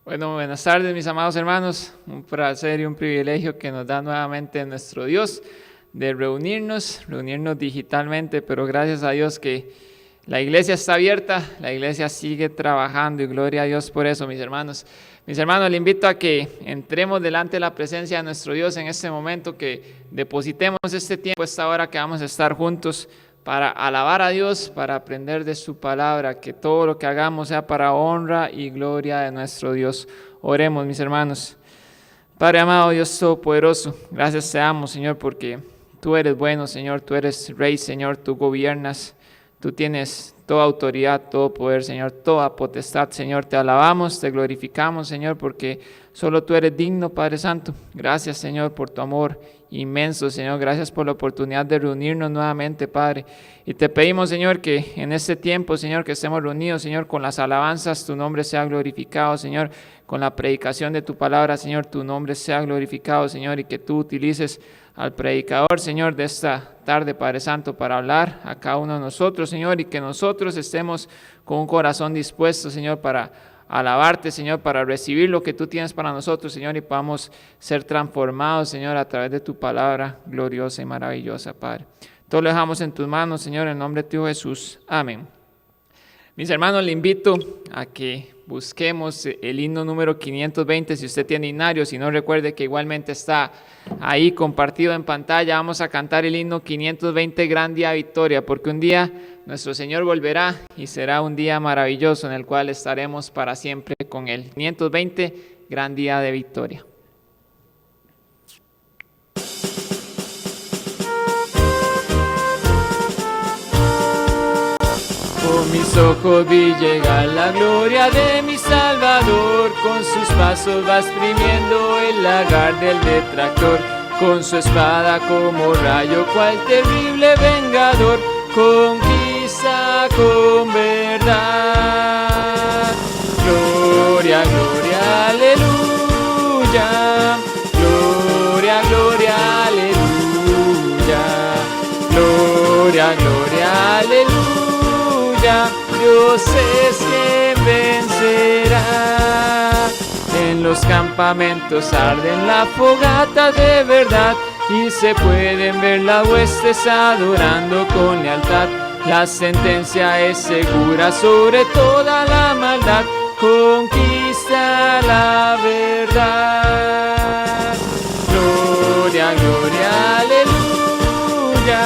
Bueno, buenas tardes mis amados hermanos, un placer y un privilegio que nos da nuevamente nuestro Dios de reunirnos digitalmente, pero gracias a Dios que la iglesia está abierta, la iglesia sigue trabajando y gloria a Dios por eso, mis hermanos. Mis hermanos, le invito a que entremos delante de la presencia de nuestro Dios en este momento, que depositemos este tiempo, esta hora que vamos a estar juntos para alabar a Dios, para aprender de su palabra, que todo lo que hagamos sea para honra y gloria de nuestro Dios. Oremos, mis hermanos. Padre amado, Dios todopoderoso, gracias te damos, Señor, porque tú eres bueno, Señor, tú eres Rey, Señor, tú gobiernas, tú tienes toda autoridad, todo poder, Señor, toda potestad, Señor. Te alabamos, te glorificamos, Señor, porque solo tú eres digno, Padre Santo. Gracias, Señor, por tu amor inmenso, Señor. Gracias por la oportunidad de reunirnos nuevamente, Padre. Y te pedimos, Señor, que en este tiempo, Señor, que estemos reunidos, Señor, con las alabanzas, tu nombre sea glorificado, Señor. Con la predicación de tu palabra, Señor, tu nombre sea glorificado, Señor, y que tú utilices al predicador, Señor, de esta tarde, Padre Santo, para hablar a cada uno de nosotros, Señor, y que nosotros estemos con un corazón dispuesto, Señor, para alabarte, Señor, para recibir lo que tú tienes para nosotros, Señor, y podamos ser transformados, Señor, a través de tu palabra gloriosa y maravillosa, Padre. Todo lo dejamos en tus manos, Señor, en nombre de tu Jesús. Amén. Mis hermanos, le invito a que busquemos el himno número 520, si usted tiene himnario, si no, recuerde que igualmente está ahí compartido en pantalla. Vamos a cantar el himno 520, Gran Día de Victoria, porque un día nuestro Señor volverá y será un día maravilloso en el cual estaremos para siempre con Él. 520, Gran Día de Victoria. Con mis ojos vi llegar la gloria de mi Salvador, con sus pasos va exprimiendo el lagar del detractor, con su espada como rayo cual terrible vengador, conquista con verdad. Gloria, gloria, aleluya, gloria, gloria, aleluya, gloria, gloria, aleluya. Dios es quien vencerá. En los campamentos arden la fogata de verdad y se pueden ver las huestes adorando con lealtad. La sentencia es segura sobre toda la maldad, conquista la verdad. Gloria, gloria, aleluya,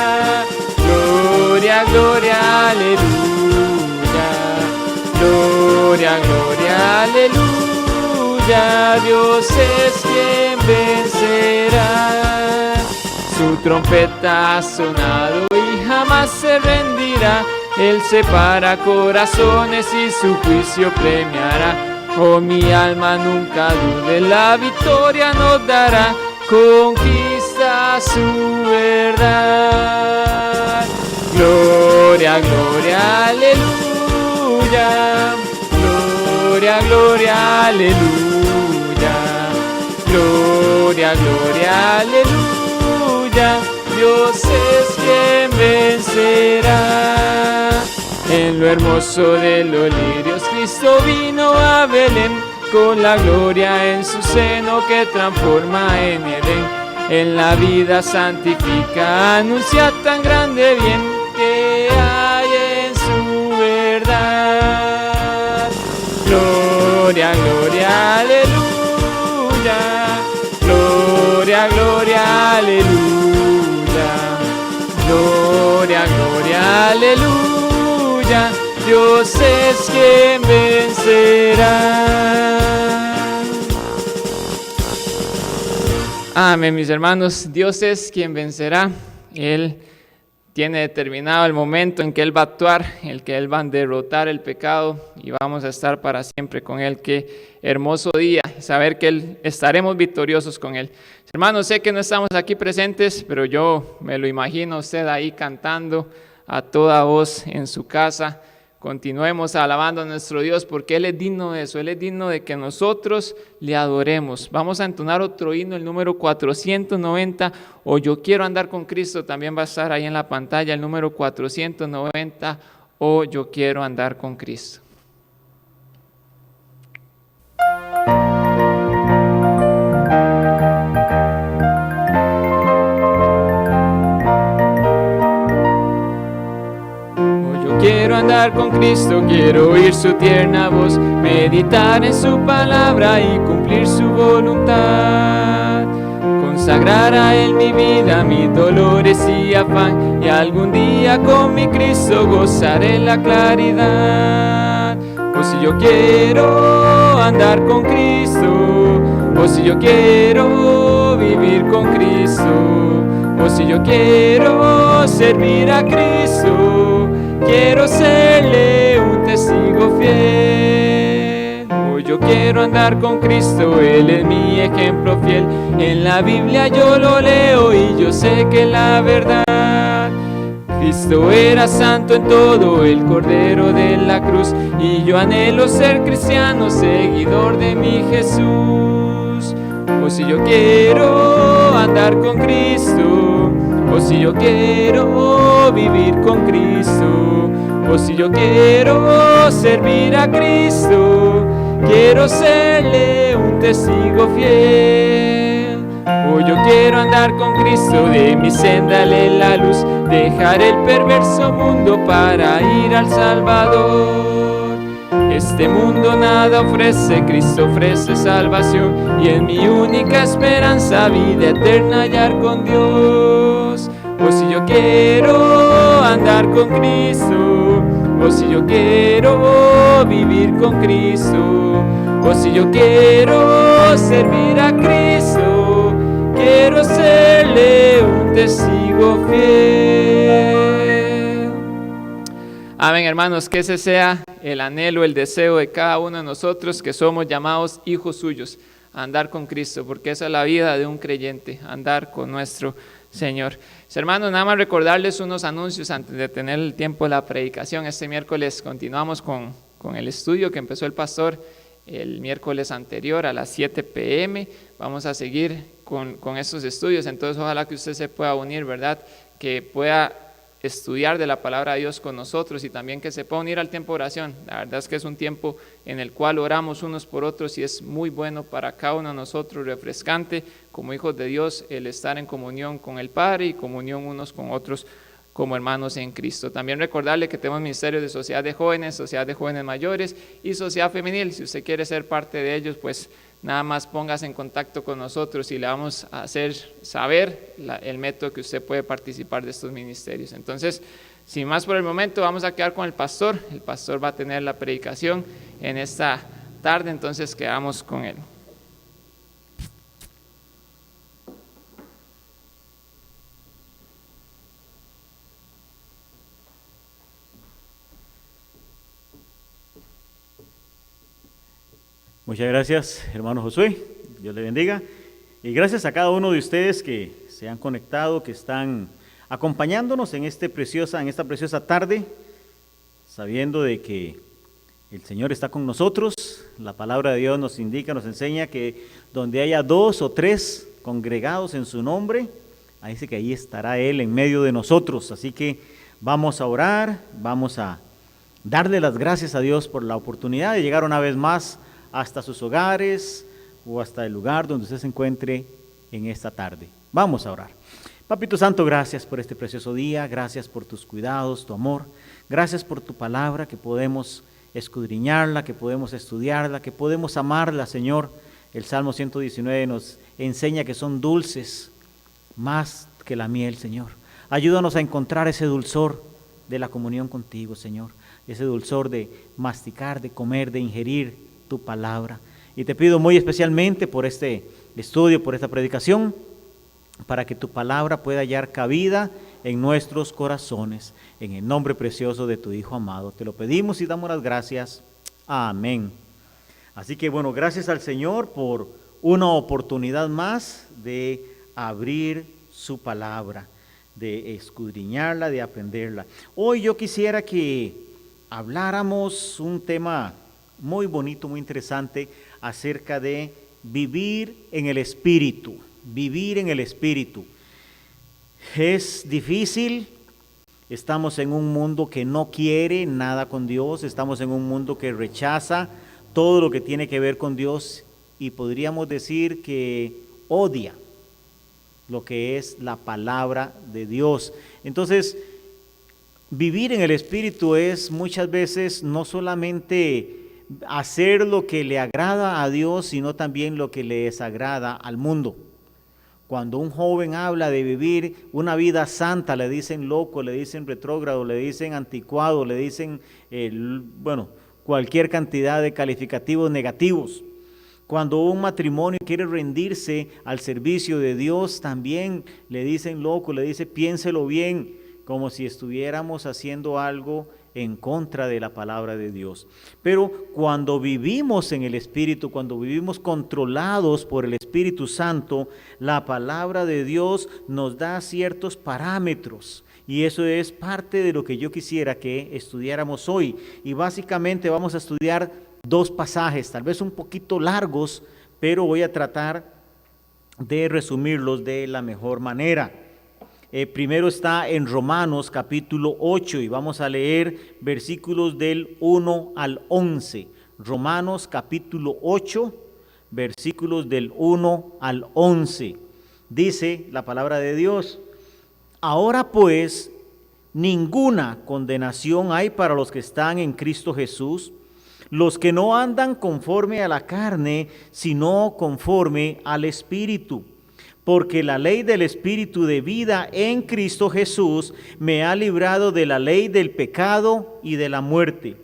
gloria, gloria, aleluya. Gloria, gloria, aleluya, Dios es quien vencerá. Su trompeta ha sonado y jamás se rendirá. Él separa corazones y su juicio premiará. Oh, mi alma, nunca dude, la victoria nos dará. Conquista su verdad. Gloria, gloria, aleluya. Gloria, gloria, aleluya. Gloria, gloria, aleluya. Dios es quien vencerá. En lo hermoso de los lirios Cristo vino a Belén, con la gloria en su seno que transforma en Edén. En la vida santifica, anuncia tan grande bien que hay en su verdad. Gloria, gloria, aleluya. Gloria, gloria, aleluya. Gloria, gloria, aleluya. Dios es quien vencerá. Amén, mis hermanos. Dios es quien vencerá. Él tiene determinado el momento en que Él va a actuar, el que Él va a derrotar el pecado y vamos a estar para siempre con Él. Qué hermoso día, saber que estaremos victoriosos con Él. Hermanos, sé que no estamos aquí presentes, pero yo me lo imagino usted ahí cantando a toda voz en su casa. Continuemos alabando a nuestro Dios porque Él es digno de eso, Él es digno de que nosotros le adoremos. Vamos a entonar otro himno, el número 490, o Yo quiero andar con Cristo, también va a estar ahí en la pantalla, el número 490, o Yo quiero andar con Cristo. Cristo, quiero oír su tierna voz, meditar en su palabra y cumplir su voluntad. Consagrar a Él mi vida, mis dolores y afán, y algún día con mi Cristo gozaré la claridad. Pues si yo quiero andar con Cristo, o si yo quiero vivir con Cristo, o si yo quiero servir a Cristo, quiero serle un testigo fiel. Hoy yo quiero andar con Cristo, Él es mi ejemplo fiel. En la Biblia yo lo leo y yo sé que es la verdad. Cristo era santo en todo, el Cordero de la cruz, y yo anhelo ser cristiano, seguidor de mi Jesús. O si yo quiero andar con Cristo, o si yo quiero vivir con Cristo, o si yo quiero servir a Cristo, quiero serle un testigo fiel. Hoy yo quiero andar con Cristo, de mi senda Él es la luz, dejar el perverso mundo para ir al Salvador. Este mundo nada ofrece, Cristo ofrece salvación, y es mi única esperanza, vida eterna hallar con Dios. O si yo quiero andar con Cristo, o si yo quiero vivir con Cristo, o si yo quiero servir a Cristo, quiero serle un testigo fiel. Amén, hermanos, que ese sea el anhelo, el deseo de cada uno de nosotros que somos llamados hijos suyos, a andar con Cristo, porque esa es la vida de un creyente, andar con nuestro Señor. Hermanos, nada más recordarles unos anuncios antes de tener el tiempo de la predicación. Este miércoles continuamos con el estudio que empezó el pastor el miércoles anterior a las 7 p.m. Vamos a seguir con estos estudios, entonces ojalá que usted se pueda unir, ¿verdad? Que pueda estudiar de la palabra de Dios con nosotros y también que se pueda unir al tiempo de oración. La verdad es que es un tiempo en el cual oramos unos por otros y es muy bueno para cada uno de nosotros, refrescante como hijos de Dios, el estar en comunión con el Padre y comunión unos con otros como hermanos en Cristo. También recordarle que tenemos ministerios de sociedad de jóvenes mayores y sociedad femenil. Si usted quiere ser parte de ellos, pues nada más póngase en contacto con nosotros y le vamos a hacer saber el método que usted puede participar de estos ministerios. Entonces, sin más por el momento, vamos a quedar con el pastor. El pastor va a tener la predicación en esta tarde, entonces quedamos con él. Muchas gracias, hermano Josué, Dios le bendiga, y gracias a cada uno de ustedes que se han conectado, que están acompañándonos en esta preciosa tarde, sabiendo de que el Señor está con nosotros. La palabra de Dios nos indica, nos enseña que donde haya 2 o 3 congregados en su nombre, ahí dice que ahí estará Él en medio de nosotros. Así que vamos a orar, vamos a darle las gracias a Dios por la oportunidad de llegar una vez más hasta sus hogares o hasta el lugar donde usted se encuentre en esta tarde. Vamos a orar. Papito Santo, gracias por este precioso día, gracias por tus cuidados, tu amor, gracias por tu palabra que podemos escudriñarla, que podemos estudiarla, que podemos amarla, Señor. El Salmo 119 nos enseña que son dulces más que la miel, Señor. Ayúdanos a encontrar ese dulzor de la comunión contigo, Señor, ese dulzor de masticar, de comer, de ingerir tu palabra. Y te pido muy especialmente por este estudio, por esta predicación, para que tu palabra pueda hallar cabida en nuestros corazones, en el nombre precioso de tu Hijo amado. Te lo pedimos y damos las gracias. Amén. Así que bueno, gracias al Señor por una oportunidad más de abrir su palabra, de escudriñarla, de aprenderla. Hoy yo quisiera que habláramos un tema muy bonito, muy interesante, acerca de vivir en el Espíritu. Vivir en el Espíritu. Es difícil, estamos en un mundo que no quiere nada con Dios, estamos en un mundo que rechaza todo lo que tiene que ver con Dios y podríamos decir que odia lo que es la palabra de Dios. Entonces, Vivir en el Espíritu es muchas veces no solamente hacer lo que le agrada a Dios, sino también lo que le desagrada al mundo. Cuando un joven habla de vivir una vida santa, le dicen loco, le dicen retrógrado, le dicen anticuado, le dicen, cualquier cantidad de calificativos negativos. Cuando un matrimonio quiere rendirse al servicio de Dios, también le dicen loco, le dicen piénselo bien, como si estuviéramos haciendo algo en contra de la palabra de Dios. Pero cuando vivimos en el Espíritu, cuando vivimos controlados por el Espíritu Santo, la palabra de Dios nos da ciertos parámetros. Y eso es parte de lo que yo quisiera que estudiáramos hoy. Y básicamente vamos a estudiar dos pasajes, tal vez un poquito largos, pero voy a tratar de resumirlos de la mejor manera. Primero está en Romanos capítulo 8 y vamos a leer versículos del 1 al 11. Romanos capítulo 8, versículos del 1 al 11. Dice la palabra de Dios: ahora pues, ninguna condenación hay para los que están en Cristo Jesús, los que no andan conforme a la carne, sino conforme al Espíritu. Porque la ley del Espíritu de vida en Cristo Jesús me ha librado de la ley del pecado y de la muerte.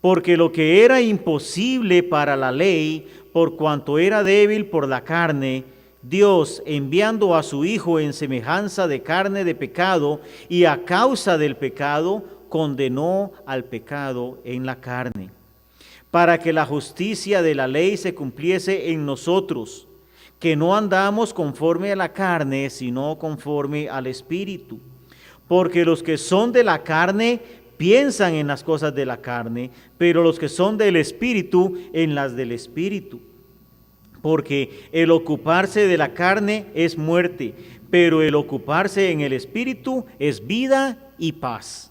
Porque lo que era imposible para la ley, por cuanto era débil por la carne, Dios, enviando a su Hijo en semejanza de carne de pecado, y a causa del pecado, condenó al pecado en la carne, para que la justicia de la ley se cumpliese en nosotros, que no andamos conforme a la carne, sino conforme al Espíritu. Porque los que son de la carne piensan en las cosas de la carne, pero los que son del Espíritu en las del Espíritu. Porque el ocuparse de la carne es muerte, pero el ocuparse en el Espíritu es vida y paz.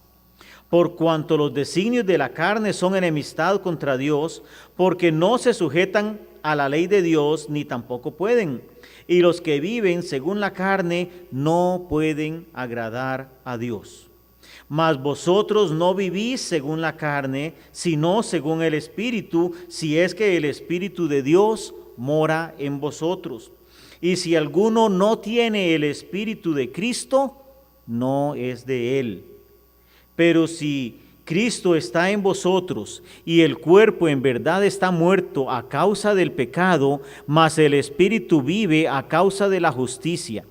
Por cuanto los designios de la carne son enemistad contra Dios, porque no se sujetan a la ley de Dios, ni tampoco pueden. Y los que viven según la carne no pueden agradar a Dios. Mas vosotros no vivís según la carne, sino según el Espíritu, si es que el Espíritu de Dios mora en vosotros. Y si alguno no tiene el Espíritu de Cristo, no es de él. Pero si Cristo está en vosotros y el cuerpo en verdad está muerto a causa del pecado, mas el Espíritu vive a causa de la justicia.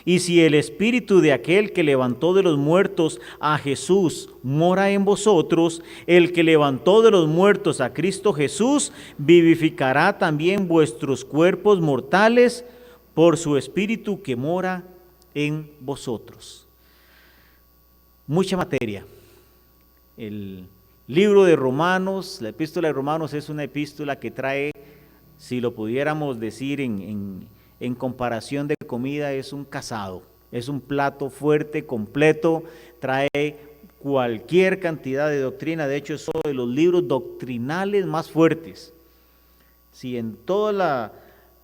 Y si el Espíritu de aquel que levantó de los muertos a Jesús mora en vosotros, el que levantó de los muertos a Cristo Jesús vivificará también vuestros cuerpos mortales por su Espíritu que mora en vosotros. Mucha materia. El libro de Romanos, la epístola de Romanos es una epístola que trae, si lo pudiéramos decir en comparación de comida, es un casado, es un plato fuerte, completo, trae cualquier cantidad de doctrina. De hecho es uno de los libros doctrinales más fuertes. Si en toda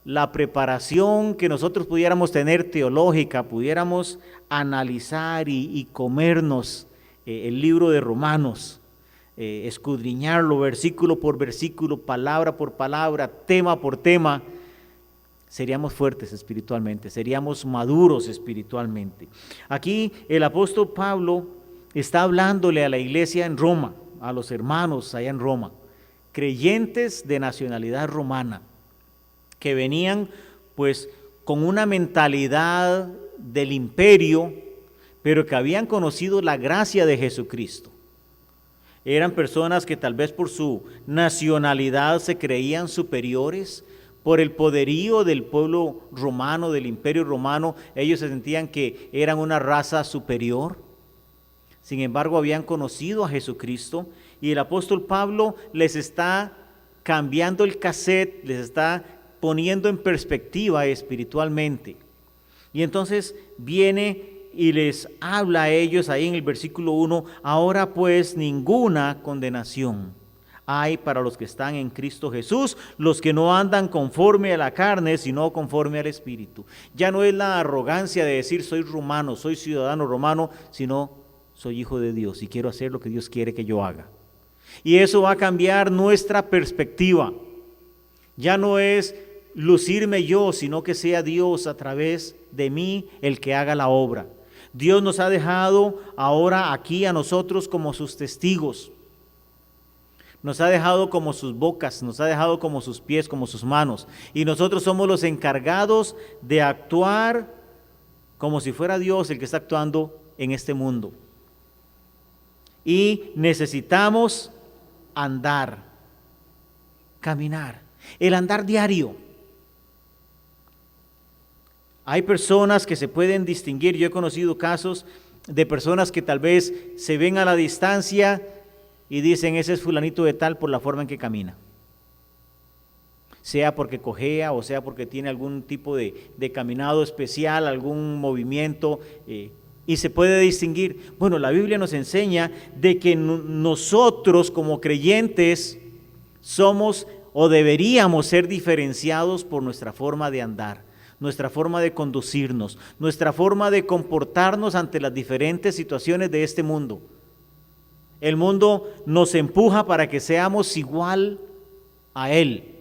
la preparación que nosotros pudiéramos tener teológica, pudiéramos analizar y comernos el libro de Romanos, escudriñarlo versículo por versículo, palabra por palabra, tema por tema, seríamos fuertes espiritualmente, seríamos maduros espiritualmente. Aquí el apóstol Pablo está hablándole a la iglesia en Roma, a los hermanos allá en Roma, creyentes de nacionalidad romana, que venían pues con una mentalidad del imperio, pero que habían conocido la gracia de Jesucristo. Eran personas que tal vez por su nacionalidad se creían superiores, por el poderío del pueblo romano, del imperio romano, ellos se sentían que eran una raza superior. Sin embargo, habían conocido a Jesucristo y el apóstol Pablo les está cambiando el cassette, les está poniendo en perspectiva espiritualmente. Y entonces viene y les habla a ellos ahí en el versículo 1, ahora pues ninguna condenación hay para los que están en Cristo Jesús, los que no andan conforme a la carne, sino conforme al Espíritu. Ya no es la arrogancia de decir soy romano, soy ciudadano romano, sino soy hijo de Dios y quiero hacer lo que Dios quiere que yo haga. Y eso va a cambiar nuestra perspectiva. Ya no es lucirme yo, sino que sea Dios a través de mí el que haga la obra. Dios nos ha dejado ahora aquí a nosotros como sus testigos. Nos ha dejado como sus bocas, nos ha dejado como sus pies, como sus manos. Y nosotros somos los encargados de actuar como si fuera Dios el que está actuando en este mundo. Y necesitamos andar, caminar, el andar diario. Hay personas que se pueden distinguir, yo he conocido casos de personas que tal vez se ven a la distancia y dicen, ese es fulanito de tal por la forma en que camina. Sea porque cojea o sea porque tiene algún tipo de caminado especial, algún movimiento, y se puede distinguir. Bueno, la Biblia nos enseña de que nosotros como creyentes somos o deberíamos ser diferenciados por nuestra forma de andar, nuestra forma de conducirnos, nuestra forma de comportarnos ante las diferentes situaciones de este mundo. El mundo nos empuja para que seamos igual a Él,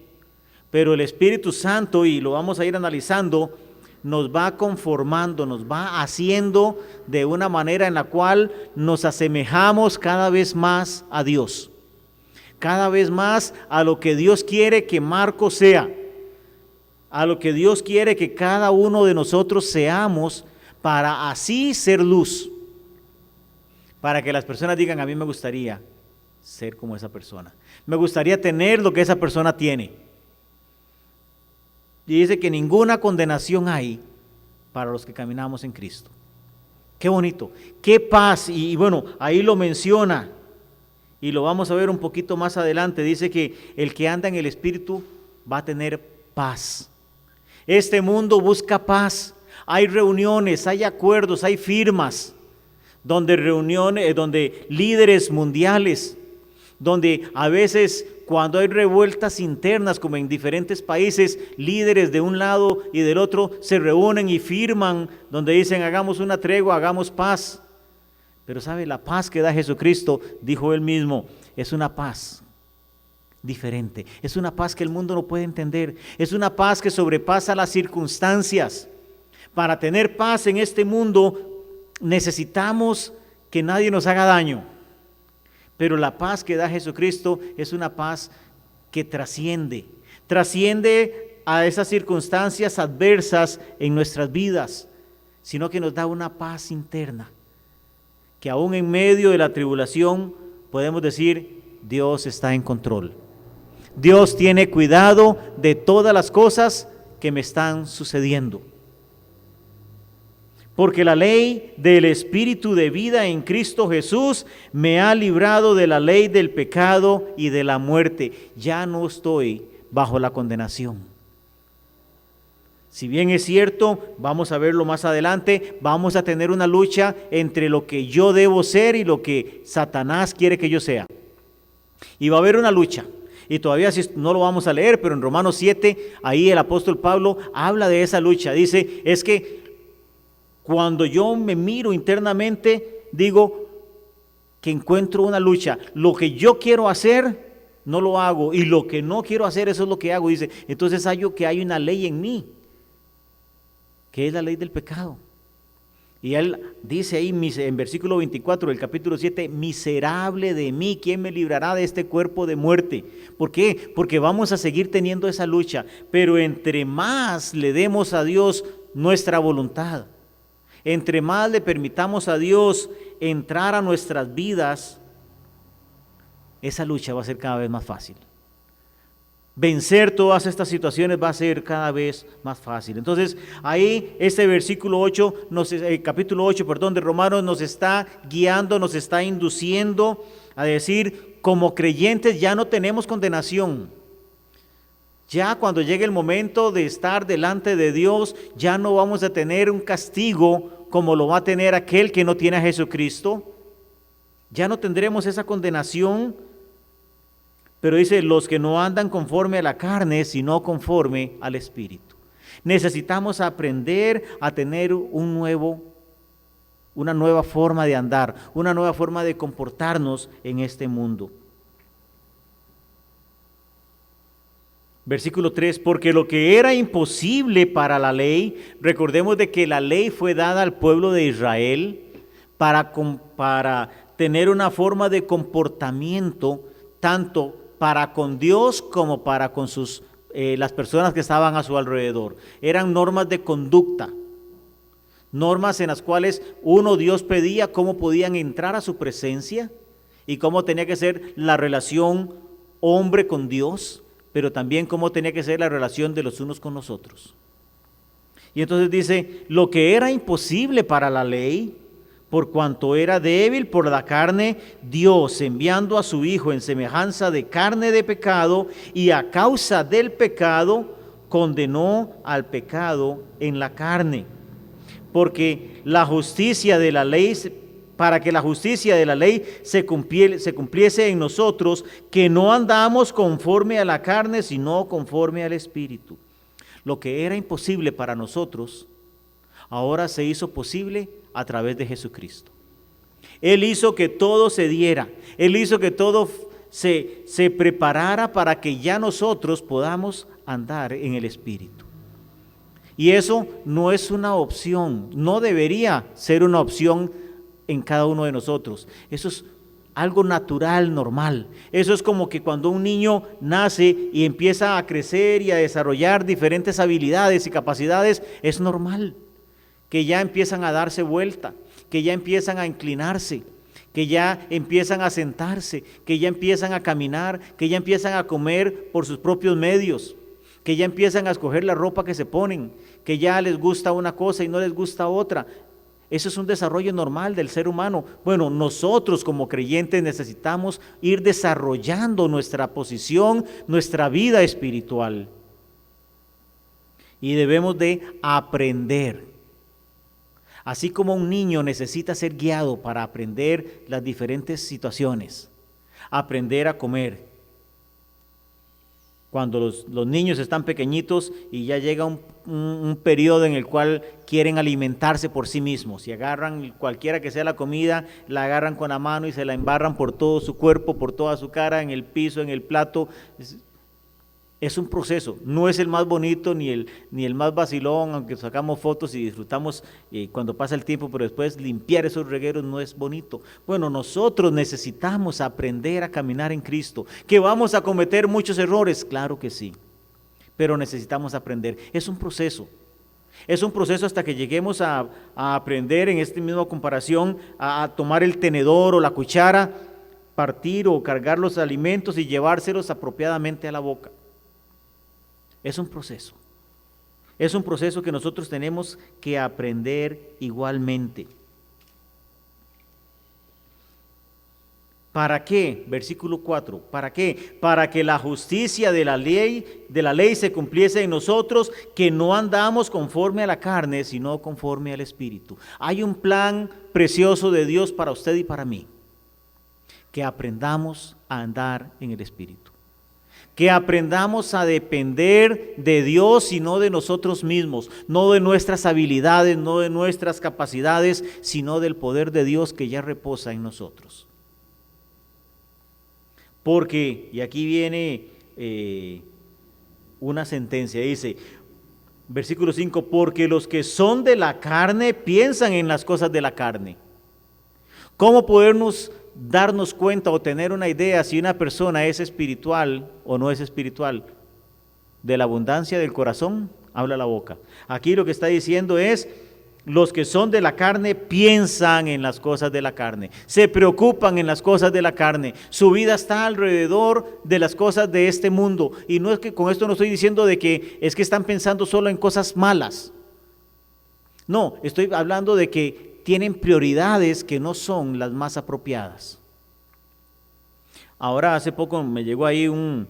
pero el Espíritu Santo, y lo vamos a ir analizando, nos va conformando, nos va haciendo de una manera en la cual nos asemejamos cada vez más a Dios, cada vez más a lo que Dios quiere que Marcos sea, a lo que Dios quiere que cada uno de nosotros seamos, para así ser luz, para que las personas digan, a mí me gustaría ser como esa persona, me gustaría tener lo que esa persona tiene. Y dice que ninguna condenación hay para los que caminamos en Cristo. Qué bonito, qué paz. Y bueno, ahí lo menciona y lo vamos a ver un poquito más adelante. Dice que el que anda en el Espíritu va a tener paz. Este mundo busca paz. Hay reuniones, hay acuerdos, hay firmas, donde líderes mundiales, donde a veces cuando hay revueltas internas, como en diferentes países, líderes de un lado y del otro se reúnen y firman, donde dicen hagamos una tregua, hagamos paz. Pero sabe, la paz que da Jesucristo, dijo él mismo, es una paz diferente, es una paz que el mundo no puede entender, es una paz que sobrepasa las circunstancias. Para tener paz en este mundo necesitamos que nadie nos haga daño. Pero la paz que da Jesucristo es una paz que trasciende a esas circunstancias adversas en nuestras vidas, sino que nos da una paz interna, que aún en medio de la tribulación podemos decir, Dios está en control. Dios tiene cuidado de todas las cosas que me están sucediendo. Porque la ley del Espíritu de vida en Cristo Jesús me ha librado de la ley del pecado y de la muerte. Ya no estoy bajo la condenación. Si bien es cierto, vamos a verlo más adelante, vamos a tener una lucha entre lo que yo debo ser y lo que Satanás quiere que yo sea. Y va a haber una lucha. Y todavía no lo vamos a leer, pero en Romanos 7, ahí el apóstol Pablo habla de esa lucha. Dice, es que cuando yo me miro internamente, digo que encuentro una lucha. Lo que yo quiero hacer, no lo hago. Y lo que no quiero hacer, eso es lo que hago. Dice, entonces hallo que hay una ley en mí, que es la ley del pecado. Y él dice ahí en versículo 24 del capítulo 7, miserable de mí, ¿quién me librará de este cuerpo de muerte? ¿Por qué? Porque vamos a seguir teniendo esa lucha. Pero entre más le demos a Dios nuestra voluntad, entre más le permitamos a Dios entrar a nuestras vidas, esa lucha va a ser cada vez más fácil. Vencer todas estas situaciones va a ser cada vez más fácil. Entonces, ahí este versículo 8, capítulo 8, de Romanos nos está guiando, nos está induciendo a decir, como creyentes ya no tenemos condenación. Ya cuando llegue el momento de estar delante de Dios, ya no vamos a tener un castigo como lo va a tener aquel que no tiene a Jesucristo. Ya no tendremos esa condenación. Pero dice, los que no andan conforme a la carne, sino conforme al Espíritu. Necesitamos aprender a tener un nuevo una nueva forma de andar, una nueva forma de comportarnos en este mundo. Versículo 3, porque lo que era imposible para la ley, recordemos de que la ley fue dada al pueblo de Israel para tener una forma de comportamiento tanto para con Dios como para con las personas que estaban a su alrededor. Eran normas de conducta, normas en las cuales Dios pedía cómo podían entrar a su presencia y cómo tenía que ser la relación hombre con Dios, pero también cómo tenía que ser la relación de los unos con los otros. Y entonces dice, lo que era imposible para la ley, por cuanto era débil por la carne, Dios, enviando a su Hijo en semejanza de carne de pecado, y a causa del pecado, condenó al pecado en la carne. Porque la justicia de la ley, para que la justicia de la ley se cumpliese en nosotros, que no andamos conforme a la carne, sino conforme al Espíritu. Lo que era imposible para nosotros, ahora se hizo posible a través de Jesucristo. Él hizo que todo se diera, Él hizo que todo se preparara para que ya nosotros podamos andar en el Espíritu. Y eso no es una opción, no debería ser una opción en cada uno de nosotros. Eso es algo natural, normal. Eso es como que cuando un niño nace y empieza a crecer y a desarrollar diferentes habilidades y capacidades, es normal que ya empiezan a darse vuelta, que ya empiezan a inclinarse, que ya empiezan a sentarse, que ya empiezan a caminar, que ya empiezan a comer por sus propios medios, que ya empiezan a escoger la ropa que se ponen, que ya les gusta una cosa y no les gusta otra. Eso es un desarrollo normal del ser humano. Bueno, nosotros como creyentes necesitamos ir desarrollando nuestra posición, nuestra vida espiritual. Y debemos de aprender. Así como un niño necesita ser guiado para aprender las diferentes situaciones, aprender a comer. Cuando los niños están pequeñitos y ya llega un periodo en el cual quieren alimentarse por sí mismos y agarran cualquiera que sea la comida, la agarran con la mano y se la embarran por todo su cuerpo, por toda su cara, en el piso, en el plato. Es un proceso, no es el más bonito ni el más vacilón, aunque sacamos fotos y disfrutamos cuando pasa el tiempo, pero después limpiar esos regueros no es bonito. Bueno, nosotros necesitamos aprender a caminar en Cristo. ¿Que vamos a cometer muchos errores? Claro que sí, pero necesitamos aprender. Es un proceso hasta que lleguemos a aprender en esta misma comparación a tomar el tenedor o la cuchara, partir o cargar los alimentos y llevárselos apropiadamente a la boca. Es un proceso que nosotros tenemos que aprender igualmente. ¿Para qué? Versículo 4. ¿Para qué? Para que la justicia de la ley se cumpliese en nosotros, que no andamos conforme a la carne, sino conforme al Espíritu. Hay un plan precioso de Dios para usted y para mí. Que aprendamos a andar en el Espíritu. Que aprendamos a depender de Dios y no de nosotros mismos, no de nuestras habilidades, no de nuestras capacidades, sino del poder de Dios que ya reposa en nosotros. Porque, y aquí viene una sentencia, dice, versículo 5, porque los que son de la carne piensan en las cosas de la carne. ¿Cómo podernos darnos cuenta o tener una idea si una persona es espiritual o no es espiritual? De la abundancia del corazón habla la boca. Aquí lo que está diciendo es, los que son de la carne piensan en las cosas de la carne, se preocupan en las cosas de la carne, su vida está alrededor de las cosas de este mundo. Y no es que con esto no estoy diciendo de que es que están pensando solo en cosas malas. No, estoy hablando de que tienen prioridades que no son las más apropiadas. Ahora hace poco me llegó ahí un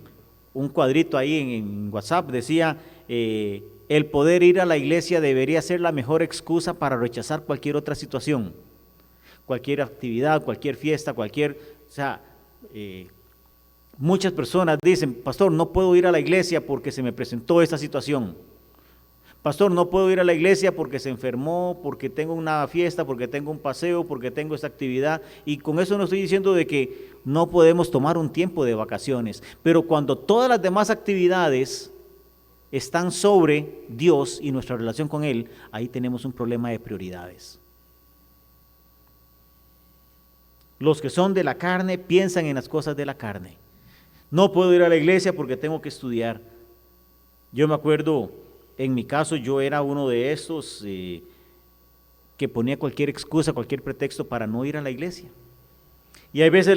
cuadrito ahí en WhatsApp, decía, el poder ir a la iglesia debería ser la mejor excusa para rechazar cualquier otra situación, cualquier actividad, cualquier fiesta, muchas personas dicen, pastor, no puedo ir a la iglesia porque se me presentó esta situación. Pastor, no puedo ir a la iglesia porque se enfermó, porque tengo una fiesta, porque tengo un paseo, porque tengo esta actividad. Y con eso no estoy diciendo de que no podemos tomar un tiempo de vacaciones. Pero cuando todas las demás actividades están sobre Dios y nuestra relación con Él, ahí tenemos un problema de prioridades. Los que son de la carne piensan en las cosas de la carne. No puedo ir a la iglesia porque tengo que estudiar. Yo me acuerdo, en mi caso, yo era uno de estos que ponía cualquier excusa, cualquier pretexto para no ir a la iglesia. Y hay veces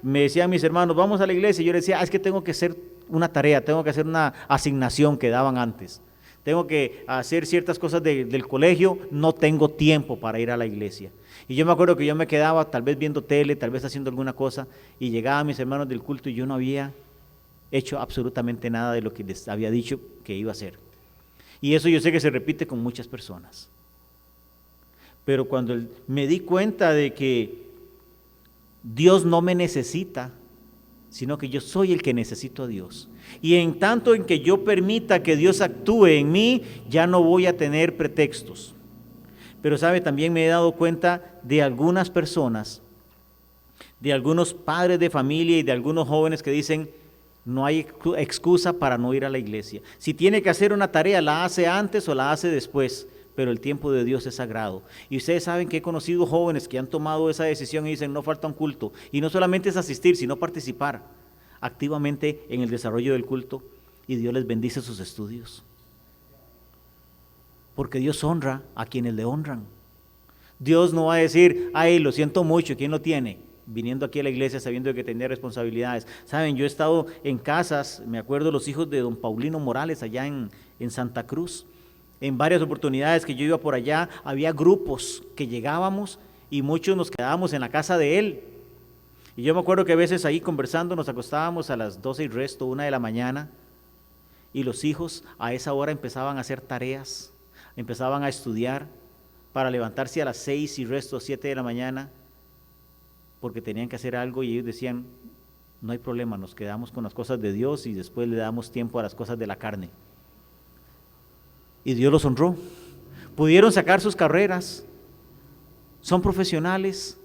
me decían mis hermanos, vamos a la iglesia, y yo les decía, es que tengo que hacer una tarea, tengo que hacer una asignación que daban antes. Tengo que hacer ciertas cosas del colegio, no tengo tiempo para ir a la iglesia. Y yo me acuerdo que yo me quedaba tal vez viendo tele, tal vez haciendo alguna cosa, y llegaban mis hermanos del culto y yo no había hecho absolutamente nada de lo que les había dicho que iba a hacer. Y eso yo sé que se repite con muchas personas. Pero cuando me di cuenta de que Dios no me necesita, sino que yo soy el que necesito a Dios. Y en tanto en que yo permita que Dios actúe en mí, ya no voy a tener pretextos. Pero sabe, también me he dado cuenta de algunas personas, de algunos padres de familia y de algunos jóvenes que dicen, no hay excusa para no ir a la iglesia. Si tiene que hacer una tarea, la hace antes o la hace después, pero el tiempo de Dios es sagrado. Y ustedes saben que he conocido jóvenes que han tomado esa decisión y dicen, no falta un culto. Y no solamente es asistir, sino participar activamente en el desarrollo del culto, y Dios les bendice sus estudios. Porque Dios honra a quienes le honran. Dios no va a decir, ay, lo siento mucho, ¿quién lo tiene? Viniendo aquí a la iglesia sabiendo que tenía responsabilidades. Saben, yo he estado en casas, me acuerdo los hijos de don Paulino Morales allá en Santa Cruz. En varias oportunidades que yo iba por allá, había grupos que llegábamos y muchos nos quedábamos en la casa de él. Y yo me acuerdo que a veces ahí conversando nos acostábamos a las 12 y resto, 1 de la mañana, y los hijos a esa hora empezaban a hacer tareas, empezaban a estudiar para levantarse a las 6 y resto, 7 de la mañana, porque tenían que hacer algo, y ellos decían, no hay problema, nos quedamos con las cosas de Dios y después le damos tiempo a las cosas de la carne. Y Dios los honró. Pudieron sacar sus carreras, son profesionales,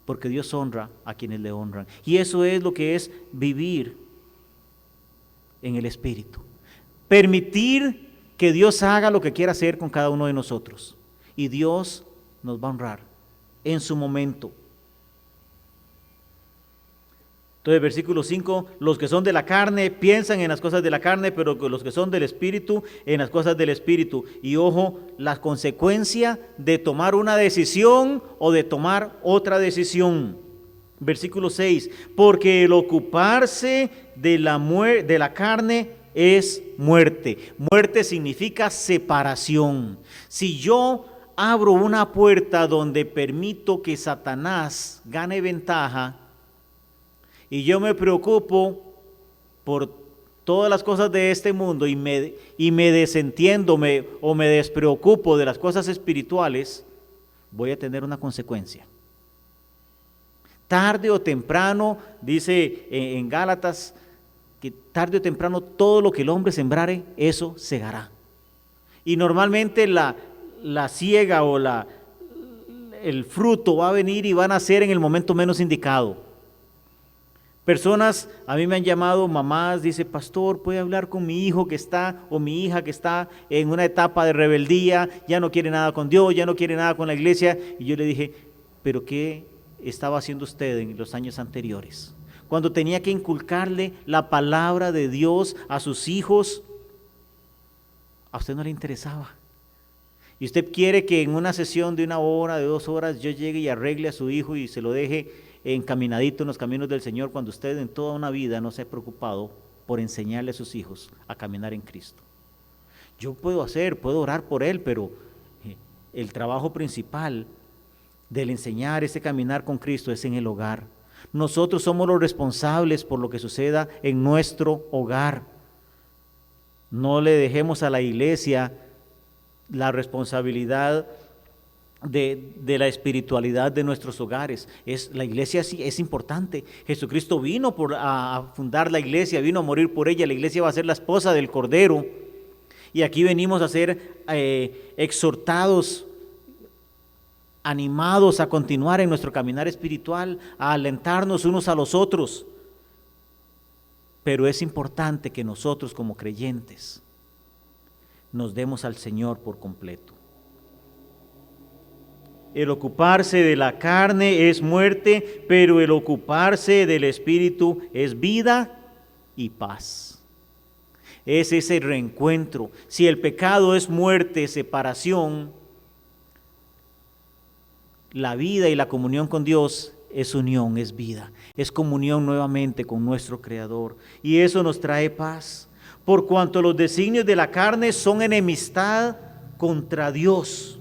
porque Dios honra a quienes le honran. Y eso es lo que es vivir en el Espíritu. Permitir que Dios haga lo que quiera hacer con cada uno de nosotros. Y Dios nos va a honrar en su momento. Entonces, versículo 5, los que son de la carne piensan en las cosas de la carne, pero los que son del Espíritu, en las cosas del Espíritu. Y ojo, la consecuencia de tomar una decisión o de tomar otra decisión. Versículo 6, porque el ocuparse de la carne es muerte. Muerte significa separación. Si yo abro una puerta donde permito que Satanás gane ventaja, y yo me preocupo por todas las cosas de este mundo y me desentiendo o me despreocupo de las cosas espirituales, voy a tener una consecuencia. Tarde o temprano, dice en Gálatas, que tarde o temprano todo lo que el hombre sembrare, eso segará. Y normalmente la siega o el fruto va a venir y va a nacer en el momento menos indicado. Personas a mí me han llamado, mamás, dice, pastor, ¿puede hablar con mi hijo que está, o mi hija que está en una etapa de rebeldía, ya no quiere nada con Dios, ya no quiere nada con la iglesia? Y yo le dije, ¿pero qué estaba haciendo usted en los años anteriores? Cuando tenía que inculcarle la palabra de Dios a sus hijos, a usted no le interesaba. Y usted quiere que en una sesión de 1 hora, de 2 horas, yo llegue y arregle a su hijo y se lo deje encaminadito en los caminos del Señor, cuando usted en toda una vida no se ha preocupado por enseñarle a sus hijos a caminar en Cristo. Yo puedo orar por él, pero el trabajo principal del enseñar ese caminar con Cristo es en el hogar. Nosotros somos los responsables por lo que suceda en nuestro hogar. No le dejemos a la iglesia la responsabilidad de la espiritualidad de nuestros hogares. La iglesia sí es importante. Jesucristo vino a fundar la iglesia, vino a morir por ella. La iglesia va a ser la esposa del Cordero. Y aquí venimos a ser exhortados, animados a continuar en nuestro caminar espiritual, a alentarnos unos a los otros. Pero es importante que nosotros como creyentes nos demos al Señor por completo. El ocuparse de la carne es muerte, pero el ocuparse del Espíritu es vida y paz. Es ese reencuentro. Si el pecado es muerte, separación, la vida y la comunión con Dios es unión, es vida, es comunión nuevamente con nuestro Creador. Y eso nos trae paz, por cuanto los designios de la carne son enemistad contra Dios.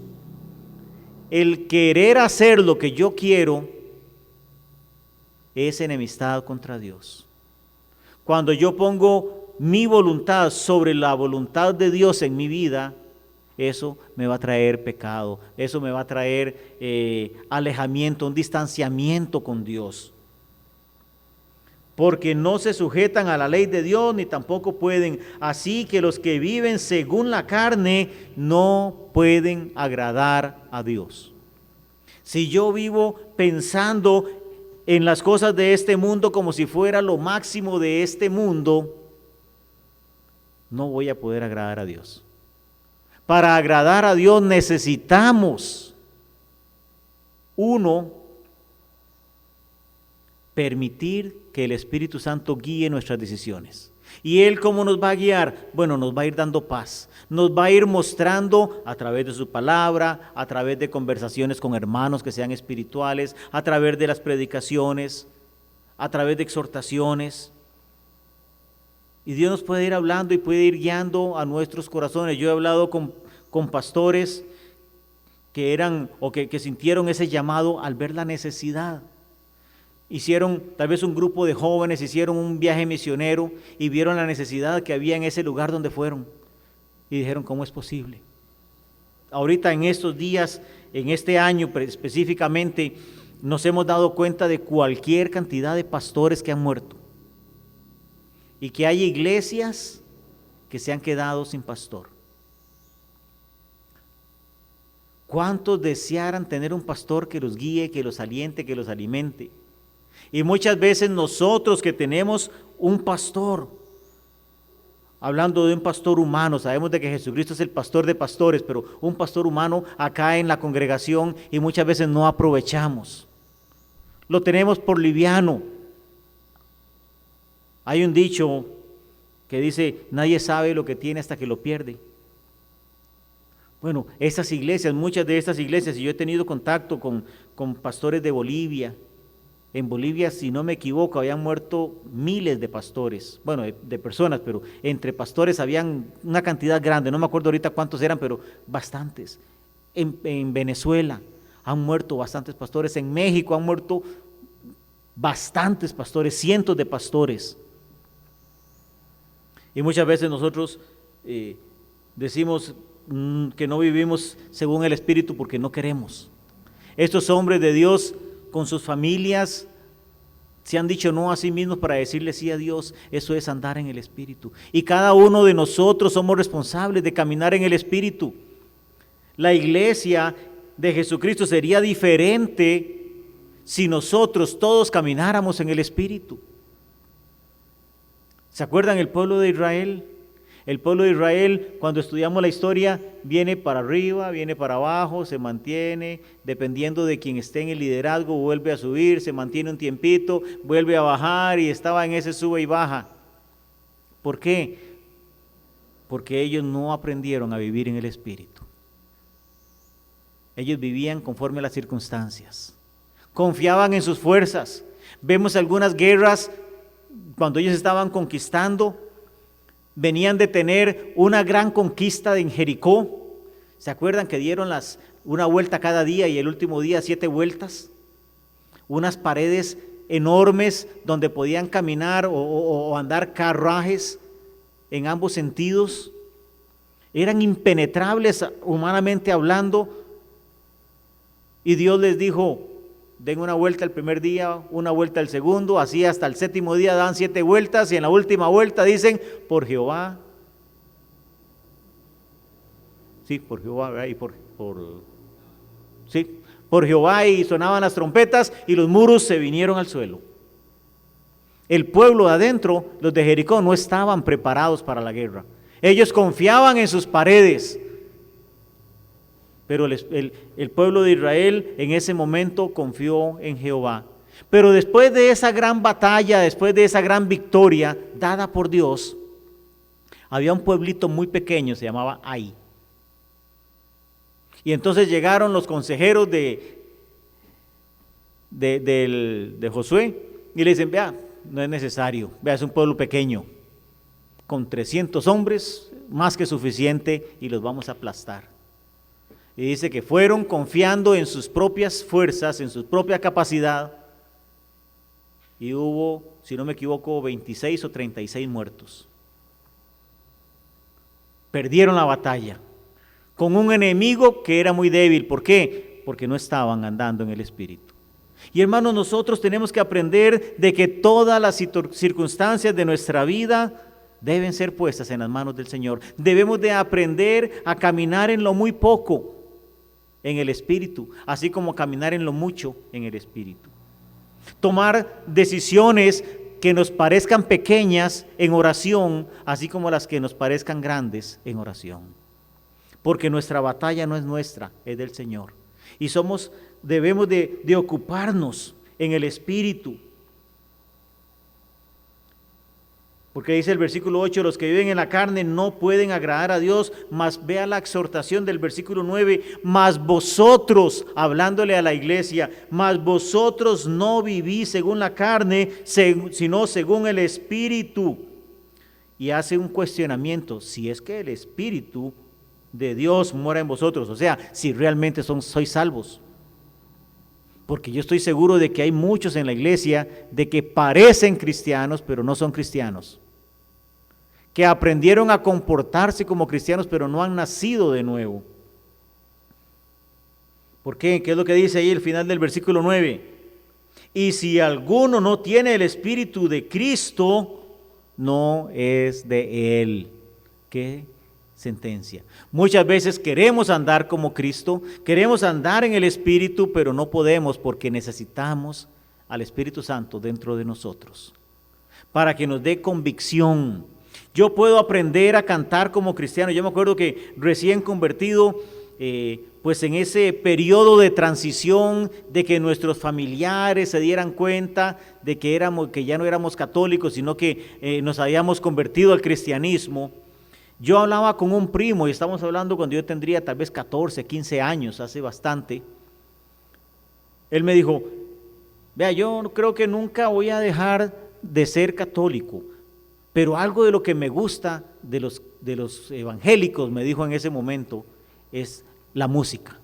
El querer hacer lo que yo quiero es enemistad contra Dios. Cuando yo pongo mi voluntad sobre la voluntad de Dios en mi vida, eso me va a traer pecado, eso me va a traer alejamiento, un distanciamiento con Dios. Porque no se sujetan a la ley de Dios, ni tampoco pueden. Así que los que viven según la carne no pueden agradar a Dios. Si yo vivo pensando en las cosas de este mundo como si fuera lo máximo de este mundo, no voy a poder agradar a Dios. Para agradar a Dios necesitamos, uno, permitir que el Espíritu Santo guíe nuestras decisiones. ¿Y Él cómo nos va a guiar? Bueno, nos va a ir dando paz, nos va a ir mostrando a través de su palabra, a través de conversaciones con hermanos que sean espirituales, a través de las predicaciones, a través de exhortaciones. Y Dios nos puede ir hablando y puede ir guiando a nuestros corazones. Yo he hablado con pastores que eran o que sintieron ese llamado al ver la necesidad. Hicieron, tal vez un grupo de jóvenes, hicieron un viaje misionero y vieron la necesidad que había en ese lugar donde fueron. Y dijeron, ¿cómo es posible? Ahorita en estos días, en este año específicamente, nos hemos dado cuenta de cualquier cantidad de pastores que han muerto. Y que hay iglesias que se han quedado sin pastor. ¿Cuántos desearan tener un pastor que los guíe, que los aliente, que los alimente? Y muchas veces nosotros que tenemos un pastor, hablando de un pastor humano, sabemos de que Jesucristo es el pastor de pastores, pero un pastor humano acá en la congregación y muchas veces no aprovechamos. Lo tenemos por liviano. Hay un dicho que dice, nadie sabe lo que tiene hasta que lo pierde. Bueno, estas iglesias, muchas de estas iglesias, y yo he tenido contacto con pastores de Bolivia. En Bolivia, si no me equivoco, habían muerto miles de pastores, bueno, de personas, pero entre pastores habían una cantidad grande, no me acuerdo ahorita cuántos eran, pero bastantes. En Venezuela han muerto bastantes pastores, en México han muerto bastantes pastores, cientos de pastores. Y muchas veces nosotros decimos que no vivimos según el Espíritu porque no queremos. Estos hombres de Dios con sus familias se han dicho no a sí mismos para decirle sí a Dios. Eso es andar en el Espíritu. Y cada uno de nosotros somos responsables de caminar en el Espíritu. La iglesia de Jesucristo sería diferente si nosotros todos camináramos en el Espíritu. ¿Se acuerdan el pueblo de Israel? El pueblo de Israel, cuando estudiamos la historia, viene para arriba, viene para abajo, se mantiene, dependiendo de quien esté en el liderazgo, vuelve a subir, se mantiene un tiempito, vuelve a bajar y estaba en ese sube y baja. ¿Por qué? Porque ellos no aprendieron a vivir en el Espíritu. Ellos vivían conforme a las circunstancias, confiaban en sus fuerzas. Vemos algunas guerras, cuando ellos estaban conquistando, venían de tener una gran conquista en Jericó. ¿Se acuerdan que dieron una vuelta cada día y el último día 7 vueltas? Unas paredes enormes donde podían caminar o andar carruajes en ambos sentidos. Eran impenetrables humanamente hablando. Y Dios les dijo, den una vuelta el primer día, una vuelta el segundo, así hasta el 7º día dan 7 vueltas y en la última vuelta dicen, por Jehová sí, por Jehová, ¿verdad? Y sí, por Jehová, y sonaban las trompetas y los muros se vinieron al suelo. El pueblo de adentro, los de Jericó, no estaban preparados para la guerra. Ellos confiaban en sus paredes, pero el pueblo de Israel en ese momento confió en Jehová. Pero después de esa gran batalla, después de esa gran victoria dada por Dios, había un pueblito muy pequeño, se llamaba Ai. Y entonces llegaron los consejeros de Josué y le dicen, vea, no es necesario, vea, es un pueblo pequeño, con 300 hombres, más que suficiente, y los vamos a aplastar. Y dice que fueron confiando en sus propias fuerzas, en su propia capacidad, y hubo, si no me equivoco, 26 o 36 muertos. Perdieron la batalla con un enemigo que era muy débil. ¿Por qué? Porque no estaban andando en el Espíritu. Y hermanos, nosotros tenemos que aprender de que todas las circunstancias de nuestra vida deben ser puestas en las manos del Señor. Debemos de aprender a caminar en lo muy poco en el Espíritu, así como caminar en lo mucho en el Espíritu. Tomar decisiones que nos parezcan pequeñas en oración, así como las que nos parezcan grandes en oración. Porque nuestra batalla no es nuestra, es del Señor. Y debemos de ocuparnos en el Espíritu. Porque dice el versículo 8, los que viven en la carne no pueden agradar a Dios, mas vea la exhortación del versículo 9, mas vosotros, hablándole a la iglesia, mas vosotros no vivís según la carne, sino según el Espíritu. Y hace un cuestionamiento, si es que el Espíritu de Dios mora en vosotros, o sea, si realmente sois salvos. Porque yo estoy seguro de que hay muchos en la iglesia de que parecen cristianos, pero no son cristianos. Que aprendieron a comportarse como cristianos, pero no han nacido de nuevo. ¿Por qué? ¿Qué es lo que dice ahí el final del versículo 9? Y si alguno no tiene el Espíritu de Cristo, no es de Él. ¿Qué sentencia? Muchas veces queremos andar como Cristo, queremos andar en el Espíritu, pero no podemos porque necesitamos al Espíritu Santo dentro de nosotros, para que nos dé convicción. Yo puedo aprender a cantar como cristiano. Yo me acuerdo que recién convertido, pues en ese periodo de transición, de que nuestros familiares se dieran cuenta de que ya no éramos católicos, sino que nos habíamos convertido al cristianismo. Yo hablaba con un primo, y estamos hablando cuando yo tendría tal vez 14, 15 años, hace bastante. Él me dijo, vea, yo creo que nunca voy a dejar de ser católico, pero algo de lo que me gusta de los evangélicos, me dijo en ese momento, es la música.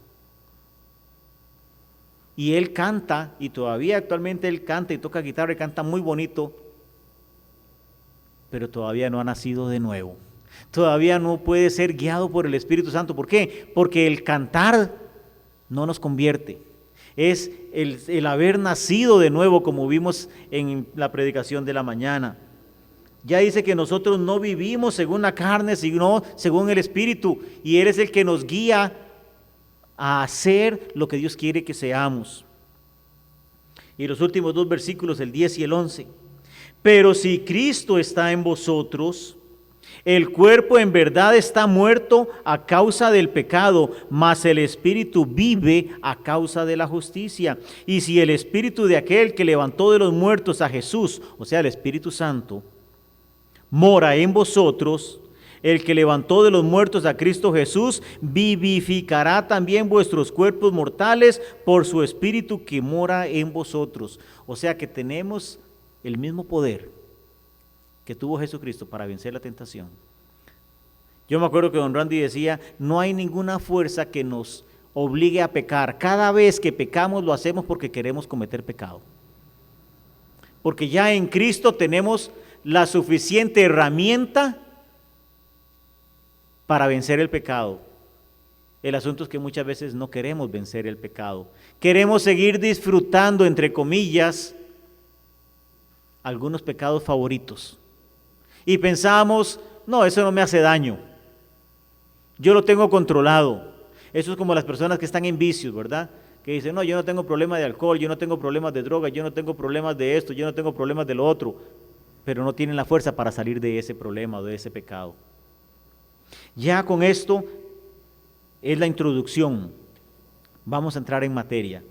Y él canta, y todavía actualmente él canta y toca guitarra y canta muy bonito, pero todavía no ha nacido de nuevo. Todavía no puede ser guiado por el Espíritu Santo. ¿Por qué? Porque el cantar no nos convierte. Es el haber nacido de nuevo, como vimos en la predicación de la mañana. Ya dice que nosotros no vivimos según la carne, sino según el Espíritu. Y Él es el que nos guía a hacer lo que Dios quiere que seamos. Y los últimos dos versículos, el 10 y el 11. Pero si Cristo está en vosotros, el cuerpo en verdad está muerto a causa del pecado, mas el Espíritu vive a causa de la justicia. Y si el Espíritu de aquel que levantó de los muertos a Jesús, o sea, el Espíritu Santo, mora en vosotros, el que levantó de los muertos a Cristo Jesús, vivificará también vuestros cuerpos mortales por su Espíritu que mora en vosotros. O sea que tenemos el mismo poder que tuvo Jesucristo para vencer la tentación. Yo me acuerdo que don Randy decía, no hay ninguna fuerza que nos obligue a pecar. Cada vez que pecamos lo hacemos porque queremos cometer pecado. Porque ya en Cristo tenemos la suficiente herramienta para vencer el pecado. El asunto es que muchas veces no queremos vencer el pecado. Queremos seguir disfrutando, entre comillas, algunos pecados favoritos. Y pensamos, no, eso no me hace daño. yo lo tengo controlado. Eso es como las personas que están en vicios, ¿verdad? Que dicen, no, yo no tengo problemas de alcohol, yo no tengo problemas de droga, yo no tengo problemas de esto, yo no tengo problemas de lo otro, pero no tienen la fuerza para salir de ese problema o de ese pecado. Ya con esto es la introducción. Vamos a entrar en materia.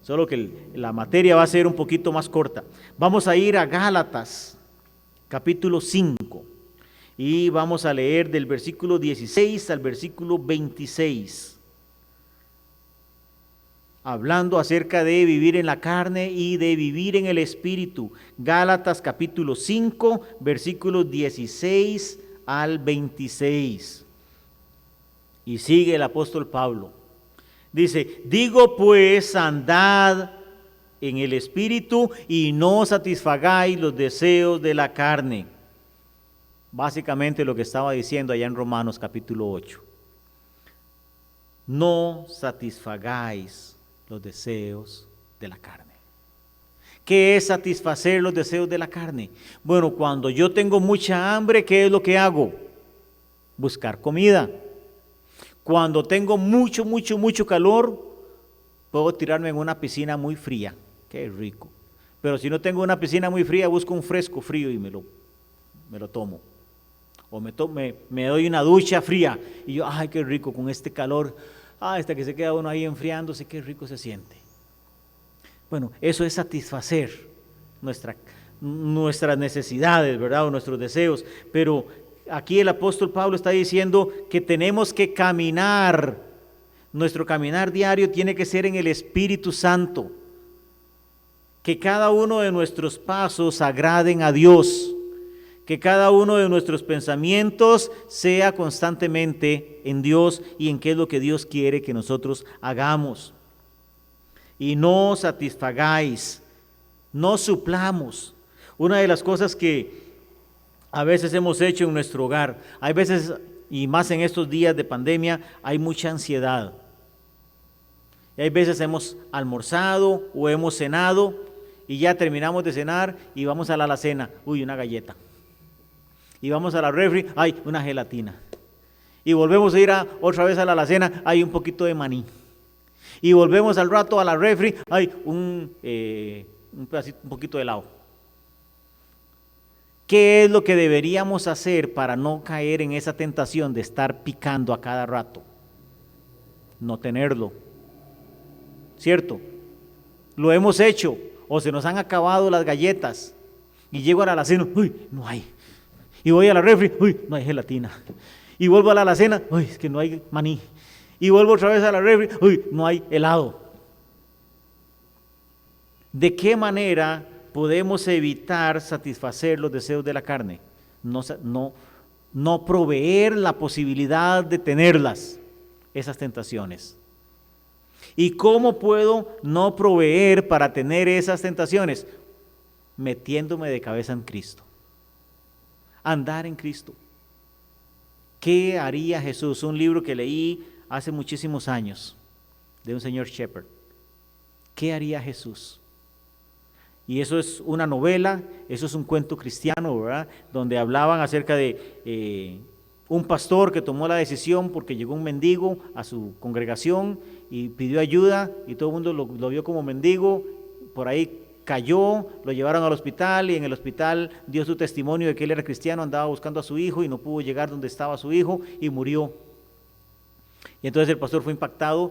Solo que la materia va a ser un poquito más corta. Vamos a ir a Gálatas, capítulo 5, y vamos a leer del versículo 16 al versículo 26. Hablando acerca de vivir en la carne y de vivir en el Espíritu. Gálatas capítulo 5, versículos 16 al 26. Y sigue el apóstol Pablo. Dice, digo pues, andad en el Espíritu y no satisfagáis los deseos de la carne. Básicamente lo que estaba diciendo allá en Romanos capítulo 8. No satisfagáis los deseos de la carne. ¿Qué es satisfacer los deseos de la carne? Bueno, cuando yo tengo mucha hambre, ¿qué es lo que hago? Buscar comida. Cuando tengo mucho calor, puedo tirarme en una piscina muy fría. Qué rico. Pero si no tengo una piscina muy fría, busco un fresco frío y me lo tomo. O me doy una ducha fría y yo, ay, qué rico con este calor. Hasta que se queda uno ahí enfriándose, qué rico se siente. Bueno, eso es satisfacer nuestras necesidades, ¿verdad? O nuestros deseos. Pero aquí el apóstol Pablo está diciendo que tenemos que caminar. Nuestro caminar diario tiene que ser en el Espíritu Santo. Que cada uno de nuestros pasos agraden a Dios. Que cada uno de nuestros pensamientos sea constantemente en Dios y en qué es lo que Dios quiere que nosotros hagamos. Y no satisfagáis, no suplamos. Una de las cosas que a veces hemos hecho en nuestro hogar, hay veces, y más en estos días de pandemia, hay mucha ansiedad. Y hay veces hemos almorzado o hemos cenado y ya terminamos de cenar y vamos a la alacena, una galleta. Y vamos a la refri, hay una gelatina. Y volvemos a ir otra vez a la alacena, hay un poquito de maní. Y volvemos al rato a la refri, hay un pedacito, un poquito de helado. ¿Qué es lo que deberíamos hacer para no caer en esa tentación de estar picando a cada rato? No tenerlo. ¿Cierto? Lo hemos hecho, o se nos han acabado las galletas. Y llego a la alacena, no hay. Y voy a la refri, no hay gelatina. Y vuelvo a la alacena, es que no hay maní. Y vuelvo otra vez a la refri, no hay helado. ¿De qué manera podemos evitar satisfacer los deseos de la carne? No proveer la posibilidad de tenerlas, esas tentaciones. ¿Y cómo puedo no proveer para tener esas tentaciones? Metiéndome de cabeza en Cristo. Andar en Cristo. ¿Qué haría Jesús? Un libro que leí hace muchísimos años de un señor Shepherd. ¿Qué haría Jesús? Y eso es una novela, eso es un cuento cristiano, ¿verdad? Donde hablaban acerca de un pastor que tomó la decisión porque llegó un mendigo a su congregación y pidió ayuda y todo el mundo lo vio como mendigo, por ahí cayó, lo llevaron al hospital y en el hospital dio su testimonio de que él era cristiano, andaba buscando a su hijo y no pudo llegar donde estaba su hijo y murió. Y entonces el pastor fue impactado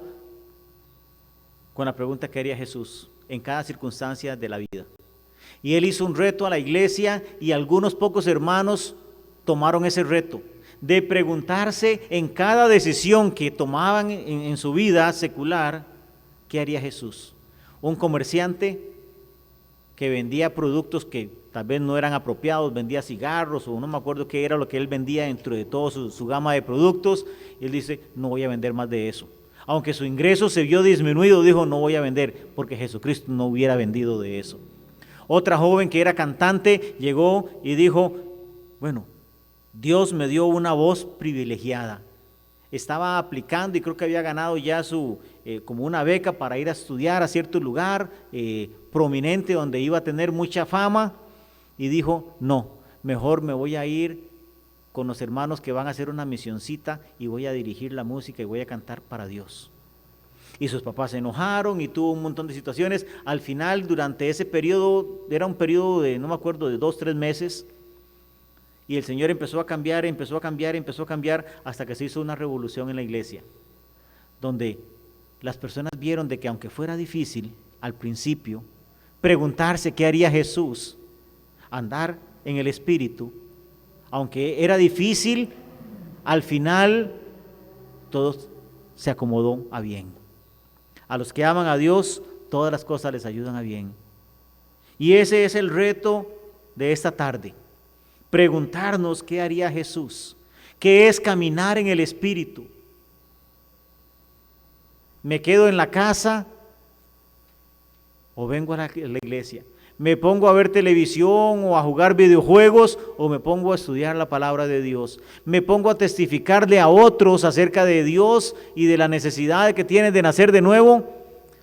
con la pregunta que haría Jesús en cada circunstancia de la vida. Y él hizo un reto a la iglesia y algunos pocos hermanos tomaron ese reto de preguntarse en cada decisión que tomaban en su vida secular, ¿qué haría Jesús? Un comerciante que vendía productos que tal vez no eran apropiados, vendía cigarros o no me acuerdo qué era lo que él vendía dentro de toda su gama de productos, y él dice, no voy a vender más de eso. Aunque su ingreso se vio disminuido, dijo, no voy a vender, porque Jesucristo no hubiera vendido de eso. Otra joven que era cantante llegó y dijo, bueno, Dios me dio una voz privilegiada. Estaba aplicando y creo que había ganado ya como una beca para ir a estudiar a cierto lugar prominente donde iba a tener mucha fama y dijo, no, mejor me voy a ir con los hermanos que van a hacer una misioncita y voy a dirigir la música y voy a cantar para Dios. Y sus papás se enojaron y tuvo un montón de situaciones. Al final, durante ese periodo, era un periodo de, no me acuerdo, de 2, 3 meses, y el Señor empezó a cambiar, hasta que se hizo una revolución en la iglesia, donde las personas vieron de que aunque fuera difícil al principio, preguntarse qué haría Jesús, andar en el Espíritu, aunque era difícil, al final todo se acomodó a bien. A los que aman a Dios, todas las cosas les ayudan a bien. Y ese es el reto de esta tarde. Preguntarnos qué haría Jesús, qué es caminar en el Espíritu. ¿Me quedo en la casa o vengo a la iglesia? ¿Me pongo a ver televisión o a jugar videojuegos o me pongo a estudiar la palabra de Dios? ¿Me pongo a testificarle a otros acerca de Dios y de la necesidad que tienen de nacer de nuevo?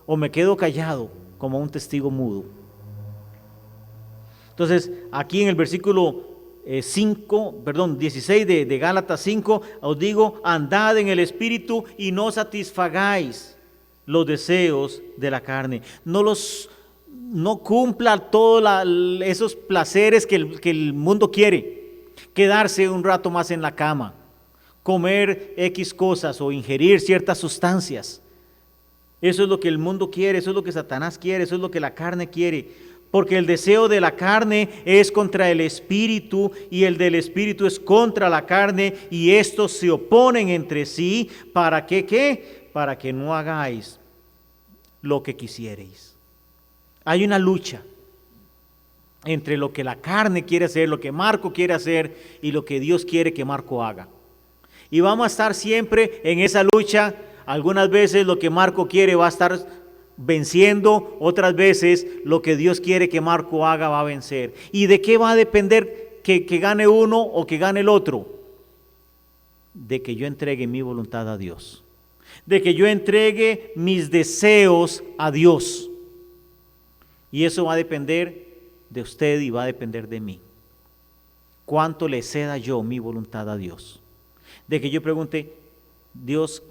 ¿O me quedo callado como un testigo mudo? Entonces, aquí en el versículo 16 de Gálatas 5, os digo, andad en el Espíritu y no satisfagáis los deseos de la carne. No cumpla todos esos placeres que el mundo quiere. Quedarse un rato más en la cama, comer X cosas o ingerir ciertas sustancias. Eso es lo que el mundo quiere, eso es lo que Satanás quiere, eso es lo que la carne quiere. Porque el deseo de la carne es contra el Espíritu y el del Espíritu es contra la carne, y estos se oponen entre sí. ¿Para qué? ¿Qué? Para que no hagáis lo que quisierais. Hay una lucha entre lo que la carne quiere hacer, lo que Marco quiere hacer y lo que Dios quiere que Marco haga. Y vamos a estar siempre en esa lucha. Algunas veces lo que Marco quiere va a estar venciendo, otras veces lo que Dios quiere que Marco haga va a vencer. ¿Y de qué va a depender que gane uno o que gane el otro? De que yo entregue mi voluntad a Dios, de que yo entregue mis deseos a Dios. Y eso va a depender de usted y va a depender de mí. ¿Cuánto le ceda yo mi voluntad a Dios? De que yo pregunte, Dios,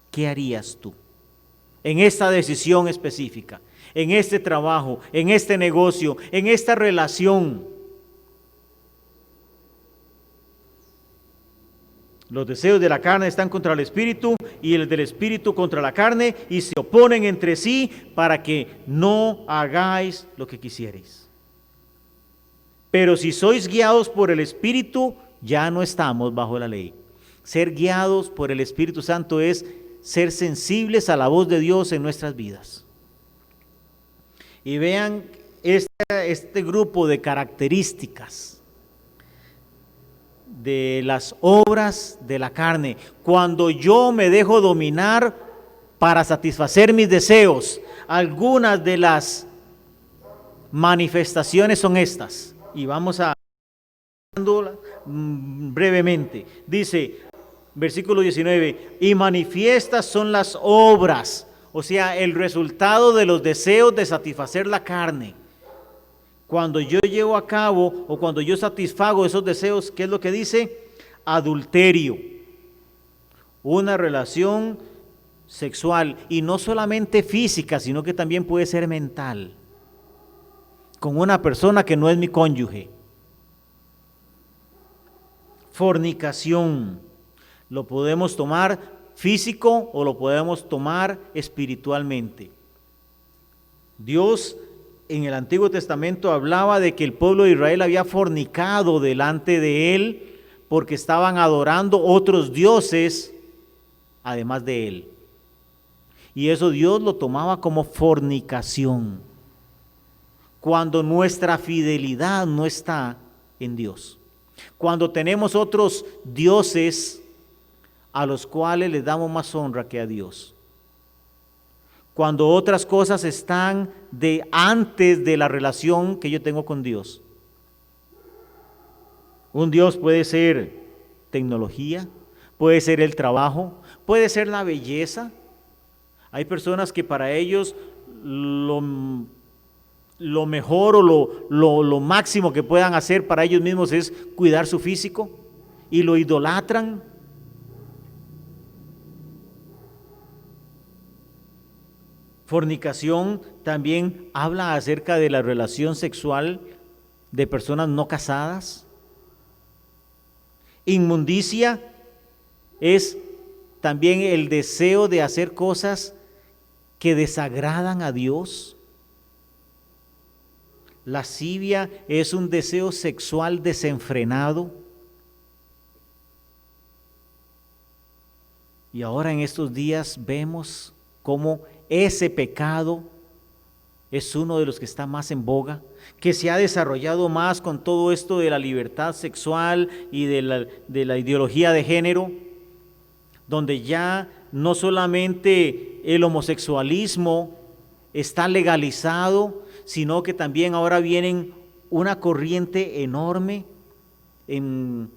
¿qué harías tú en esta decisión específica, en este trabajo, en este negocio, en esta relación? Los deseos de la carne están contra el Espíritu y el del Espíritu contra la carne, y se oponen entre sí para que no hagáis lo que quisierais. Pero si sois guiados por el Espíritu, ya no estamos bajo la ley. Ser guiados por el Espíritu Santo es ser sensibles a la voz de Dios en nuestras vidas. Y vean este grupo de características de las obras de la carne. Cuando yo me dejo dominar para satisfacer mis deseos, algunas de las manifestaciones son estas, y vamos a brevemente. Dice, versículo 19, y manifiestas son las obras, o sea, el resultado de los deseos de satisfacer la carne. Cuando yo llevo a cabo o cuando yo satisfago esos deseos, ¿qué es lo que dice? Adulterio, una relación sexual, y no solamente física, sino que también puede ser mental, con una persona que no es mi cónyuge. Fornicación, lo podemos tomar físico o lo podemos tomar espiritualmente. Dios en el Antiguo Testamento hablaba de que el pueblo de Israel había fornicado delante de él porque estaban adorando otros dioses además de él. Y eso Dios lo tomaba como fornicación, cuando nuestra fidelidad no está en Dios. Cuando tenemos otros dioses a los cuales les damos más honra que a Dios. Cuando otras cosas están antes de la relación que yo tengo con Dios. Un Dios puede ser tecnología, puede ser el trabajo, puede ser la belleza. Hay personas que para ellos lo mejor o lo máximo que puedan hacer para ellos mismos es cuidar su físico. y lo idolatran. Fornicación también habla acerca de la relación sexual de personas no casadas. Inmundicia es también el deseo de hacer cosas que desagradan a Dios. Lascivia es un deseo sexual desenfrenado. Y ahora en estos días vemos cómo ese pecado es uno de los que está más en boga, que se ha desarrollado más con todo esto de la libertad sexual y de la ideología de género, donde ya no solamente el homosexualismo está legalizado, sino que también ahora viene una corriente enorme. En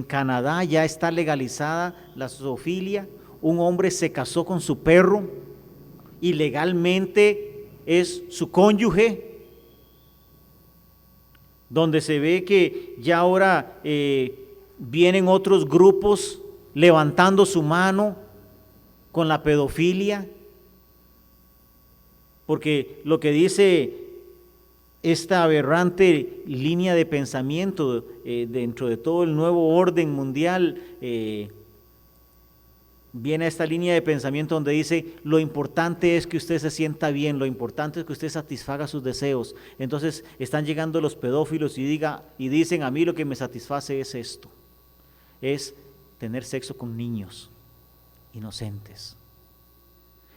Canadá ya está legalizada la zoofilia. Un hombre se casó con su perro y legalmente es su cónyuge, donde se ve que ya ahora vienen otros grupos levantando su mano con la pedofilia, porque lo que dice esta aberrante línea de pensamiento dentro de todo el nuevo orden mundial, viene a esta línea de pensamiento donde dice: lo importante es que usted se sienta bien, lo importante es que usted satisfaga sus deseos. Entonces están llegando los pedófilos y dicen: a mí lo que me satisface es esto, es tener sexo con niños inocentes.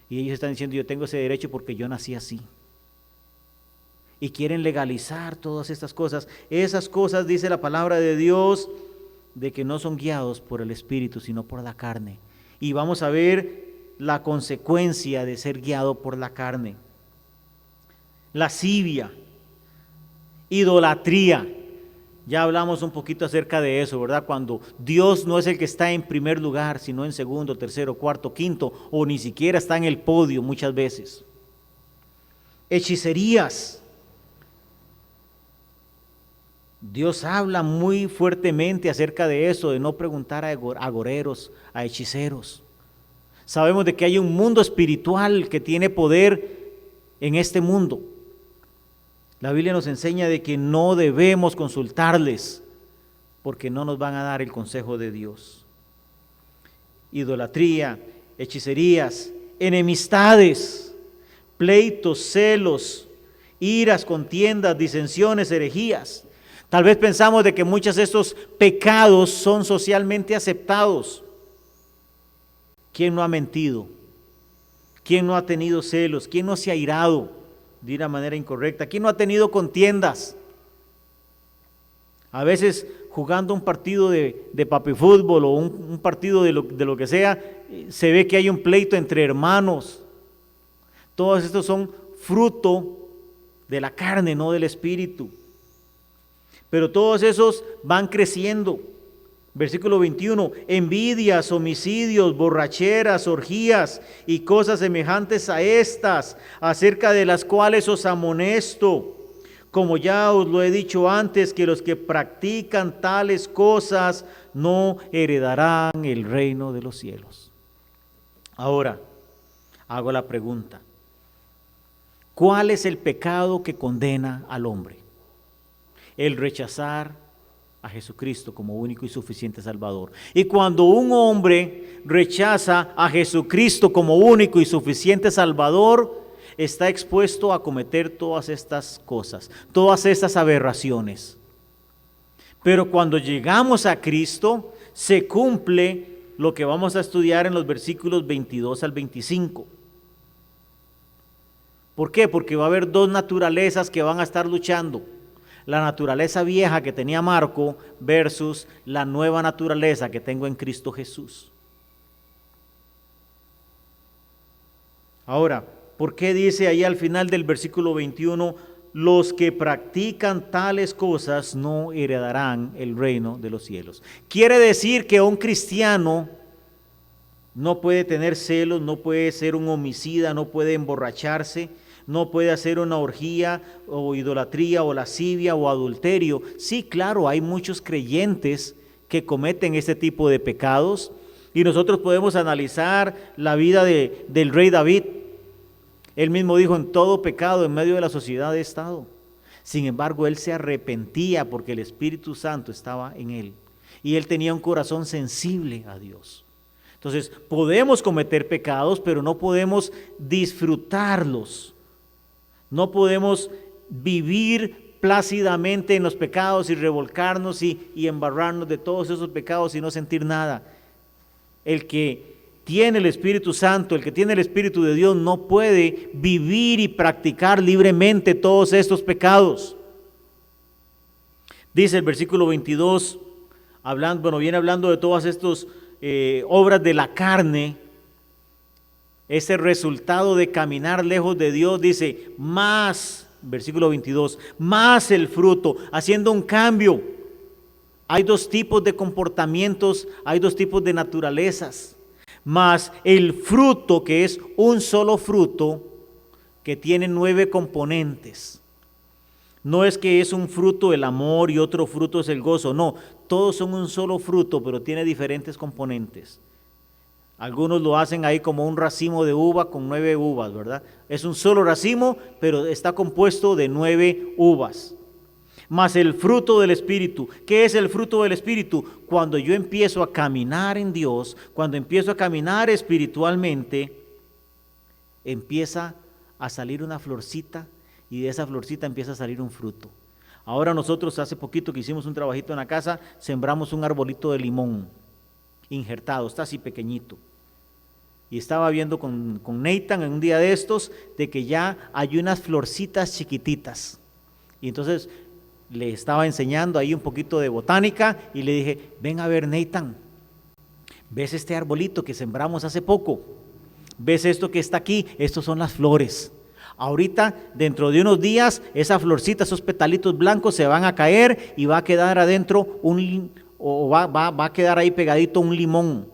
Y ellos están diciendo: yo tengo ese derecho porque yo nací así. Y quieren legalizar todas estas cosas. Esas cosas, dice la palabra de Dios, de que no son guiados por el Espíritu, sino por la carne. Y vamos a ver la consecuencia de ser guiado por la carne. Lascivia, idolatría. Ya hablamos un poquito acerca de eso, ¿verdad? Cuando Dios no es el que está en primer lugar, sino en segundo, tercero, cuarto, quinto, o ni siquiera está en el podio muchas veces. Hechicerías. Dios habla muy fuertemente acerca de eso, de no preguntar a agoreros, a hechiceros. Sabemos de que hay un mundo espiritual que tiene poder en este mundo. La Biblia nos enseña de que no debemos consultarles porque no nos van a dar el consejo de Dios. Idolatría, hechicerías, enemistades, pleitos, celos, iras, contiendas, disensiones, herejías. Tal vez pensamos de que muchos de estos pecados son socialmente aceptados. ¿Quién no ha mentido? ¿Quién no ha tenido celos? ¿Quién no se ha irado de una manera incorrecta? ¿Quién no ha tenido contiendas? A veces jugando un partido de papifútbol o un partido de lo que sea, se ve que hay un pleito entre hermanos. Todos estos son fruto de la carne, no del espíritu. Pero todos esos van creciendo. Versículo 21, envidias, homicidios, borracheras, orgías y cosas semejantes a estas, acerca de las cuales os amonesto, como ya os lo he dicho antes, que los que practican tales cosas no heredarán el reino de los cielos. Ahora, hago la pregunta, ¿cuál es el pecado que condena al hombre? El rechazar a Jesucristo como único y suficiente Salvador. Y cuando un hombre rechaza a Jesucristo como único y suficiente Salvador, está expuesto a cometer todas estas cosas, todas estas aberraciones. Pero cuando llegamos a Cristo, se cumple lo que vamos a estudiar en los versículos 22 al 25. ¿Por qué? Porque va a haber dos naturalezas que van a estar luchando. La naturaleza vieja que tenía Marco versus la nueva naturaleza que tengo en Cristo Jesús. Ahora, ¿por qué dice ahí al final del versículo 21, los que practican tales cosas no heredarán el reino de los cielos? Quiere decir que un cristiano no puede tener celos, no puede ser un homicida, no puede emborracharse, no puede hacer una orgía o idolatría o lascivia o adulterio. Sí, claro, hay muchos creyentes que cometen este tipo de pecados. Y nosotros podemos analizar la vida del rey David. Él mismo dijo: en todo pecado en medio de la sociedad he estado. Sin embargo, él se arrepentía porque el Espíritu Santo estaba en él. Y él tenía un corazón sensible a Dios. Entonces, podemos cometer pecados, pero no podemos disfrutarlos. No podemos vivir plácidamente en los pecados y revolcarnos y embarrarnos de todos esos pecados y no sentir nada. El que tiene el Espíritu Santo, el que tiene el Espíritu de Dios, no puede vivir y practicar libremente todos estos pecados. Dice el versículo 22, viene hablando de todas estas obras de la carne, ese resultado de caminar lejos de Dios. Dice: más, versículo 22, más el fruto, haciendo un cambio. Hay dos tipos de comportamientos, hay dos tipos de naturalezas. Mas el fruto, que es un solo fruto, que tiene 9 componentes. No es que es un fruto el amor y otro fruto es el gozo, no. Todos son un solo fruto, pero tiene diferentes componentes. Algunos lo hacen ahí como un racimo de uva con 9 uvas, ¿verdad? Es un solo racimo, pero está compuesto de 9 uvas. Mas el fruto del Espíritu. ¿Qué es el fruto del Espíritu? Cuando yo empiezo a caminar en Dios, cuando empiezo a caminar espiritualmente, empieza a salir una florcita y de esa florcita empieza a salir un fruto. Ahora nosotros hace poquito que hicimos un trabajito en la casa, sembramos un arbolito de limón injertado, está así pequeñito. Y estaba viendo con Nathan en un día de estos de que ya hay unas florcitas chiquititas. Y entonces le estaba enseñando ahí un poquito de botánica y le dije: ven a ver, Nathan, ¿ves este arbolito que sembramos hace poco? ¿Ves esto que está aquí? Estos son las flores. Ahorita, dentro de unos días, esa florcita, esos petalitos blancos se van a caer y va a quedar adentro va a quedar ahí pegadito un limón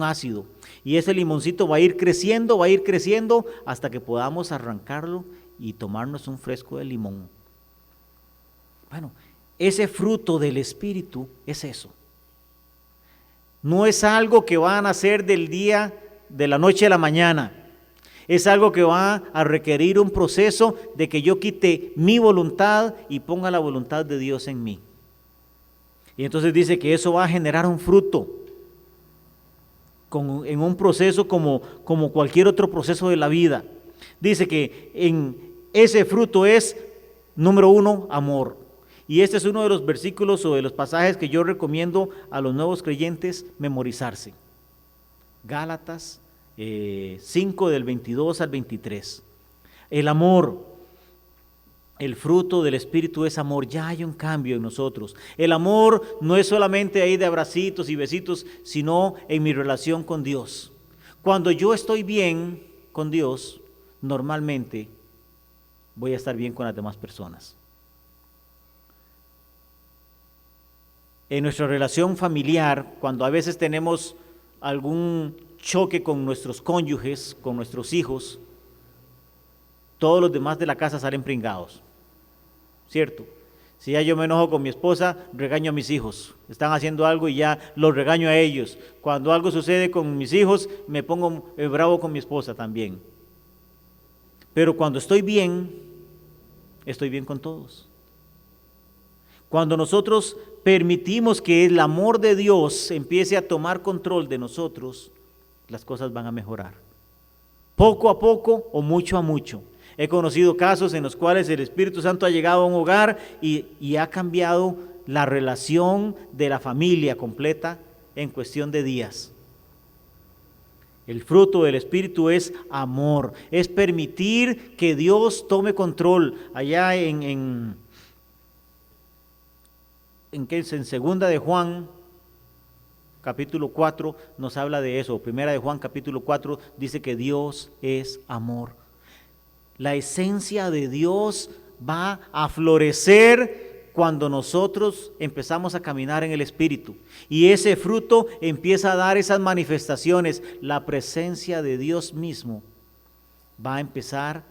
ácido. Y ese limoncito va a ir creciendo hasta que podamos arrancarlo y tomarnos un fresco de limón. Bueno, ese fruto del Espíritu es eso. No es algo que va a nacer del día, de la noche a la mañana. Es algo que va a requerir un proceso de que yo quite mi voluntad y ponga la voluntad de Dios en mí. Y entonces dice que eso va a generar un fruto en un proceso como cualquier otro proceso de la vida. Dice que en ese fruto es, número 1, amor. Y este es uno de los versículos o de los pasajes que yo recomiendo a los nuevos creyentes memorizarse. Gálatas 5 del 22 al 23. El amor, el fruto del Espíritu es amor. Ya hay un cambio en nosotros. El amor no es solamente ahí de abracitos y besitos, sino en mi relación con Dios. Cuando yo estoy bien con Dios, normalmente voy a estar bien con las demás personas. En nuestra relación familiar, cuando a veces tenemos algún choque con nuestros cónyuges, con nuestros hijos, todos los demás de la casa salen pringados, ¿cierto? Si ya yo me enojo con mi esposa, regaño a mis hijos. Están haciendo algo y ya los regaño a ellos. Cuando algo sucede con mis hijos, me pongo bravo con mi esposa también. Pero cuando estoy bien con todos. Cuando nosotros permitimos que el amor de Dios empiece a tomar control de nosotros, las cosas van a mejorar. Poco a poco o mucho a mucho. He conocido casos en los cuales el Espíritu Santo ha llegado a un hogar y ha cambiado la relación de la familia completa en cuestión de días. El fruto del Espíritu es amor, es permitir que Dios tome control. Allá en segunda de Juan, capítulo 4, nos habla de eso. Primera de Juan, capítulo 4, dice que Dios es amor. La esencia de Dios va a florecer cuando nosotros empezamos a caminar en el Espíritu. Y ese fruto empieza a dar esas manifestaciones. La presencia de Dios mismo va a empezar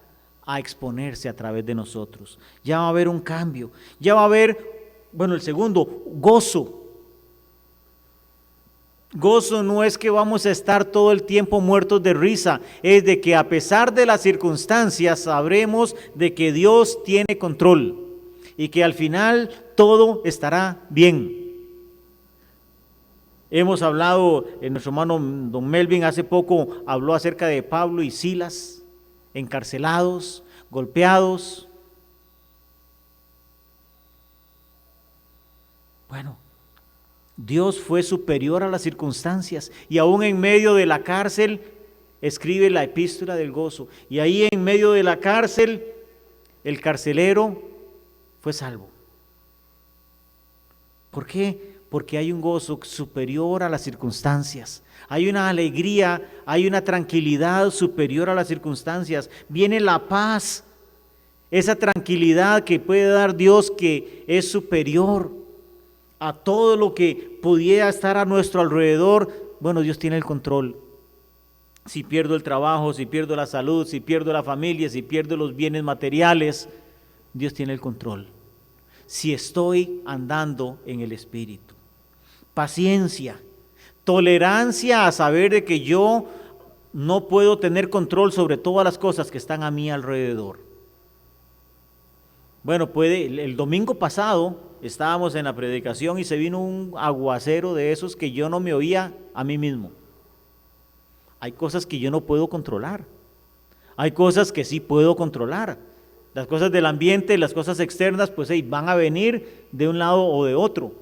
a exponerse a través de nosotros. Ya va a haber un cambio. Ya va a haber, el segundo, gozo. Gozo no es que vamos a estar todo el tiempo muertos de risa, es de que a pesar de las circunstancias sabremos de que Dios tiene control y que al final todo estará bien. Hemos hablado, nuestro hermano don Melvin hace poco habló acerca de Pablo y Silas, encarcelados, golpeados. Bueno, Dios fue superior a las circunstancias y aún en medio de la cárcel escribe la epístola del gozo. Y ahí en medio de la cárcel el carcelero fue salvo. ¿Por qué? Porque hay un gozo superior a las circunstancias. Hay una alegría, hay una tranquilidad superior a las circunstancias. Viene la paz, esa tranquilidad que puede dar Dios, que es superior a todo lo que pudiera estar a nuestro alrededor. Bueno, Dios tiene el control. Si pierdo el trabajo, si pierdo la salud, si pierdo la familia, si pierdo los bienes materiales, Dios tiene el control. Si estoy andando en el Espíritu. Paciencia, tolerancia a saber de que yo no puedo tener control sobre todas las cosas que están a mi alrededor. Bueno, el domingo pasado estábamos en la predicación y se vino un aguacero de esos que yo no me oía a mí mismo. Hay cosas que yo no puedo controlar. Hay cosas que sí puedo controlar. Las cosas del ambiente, las cosas externas, pues van a venir de un lado o de otro.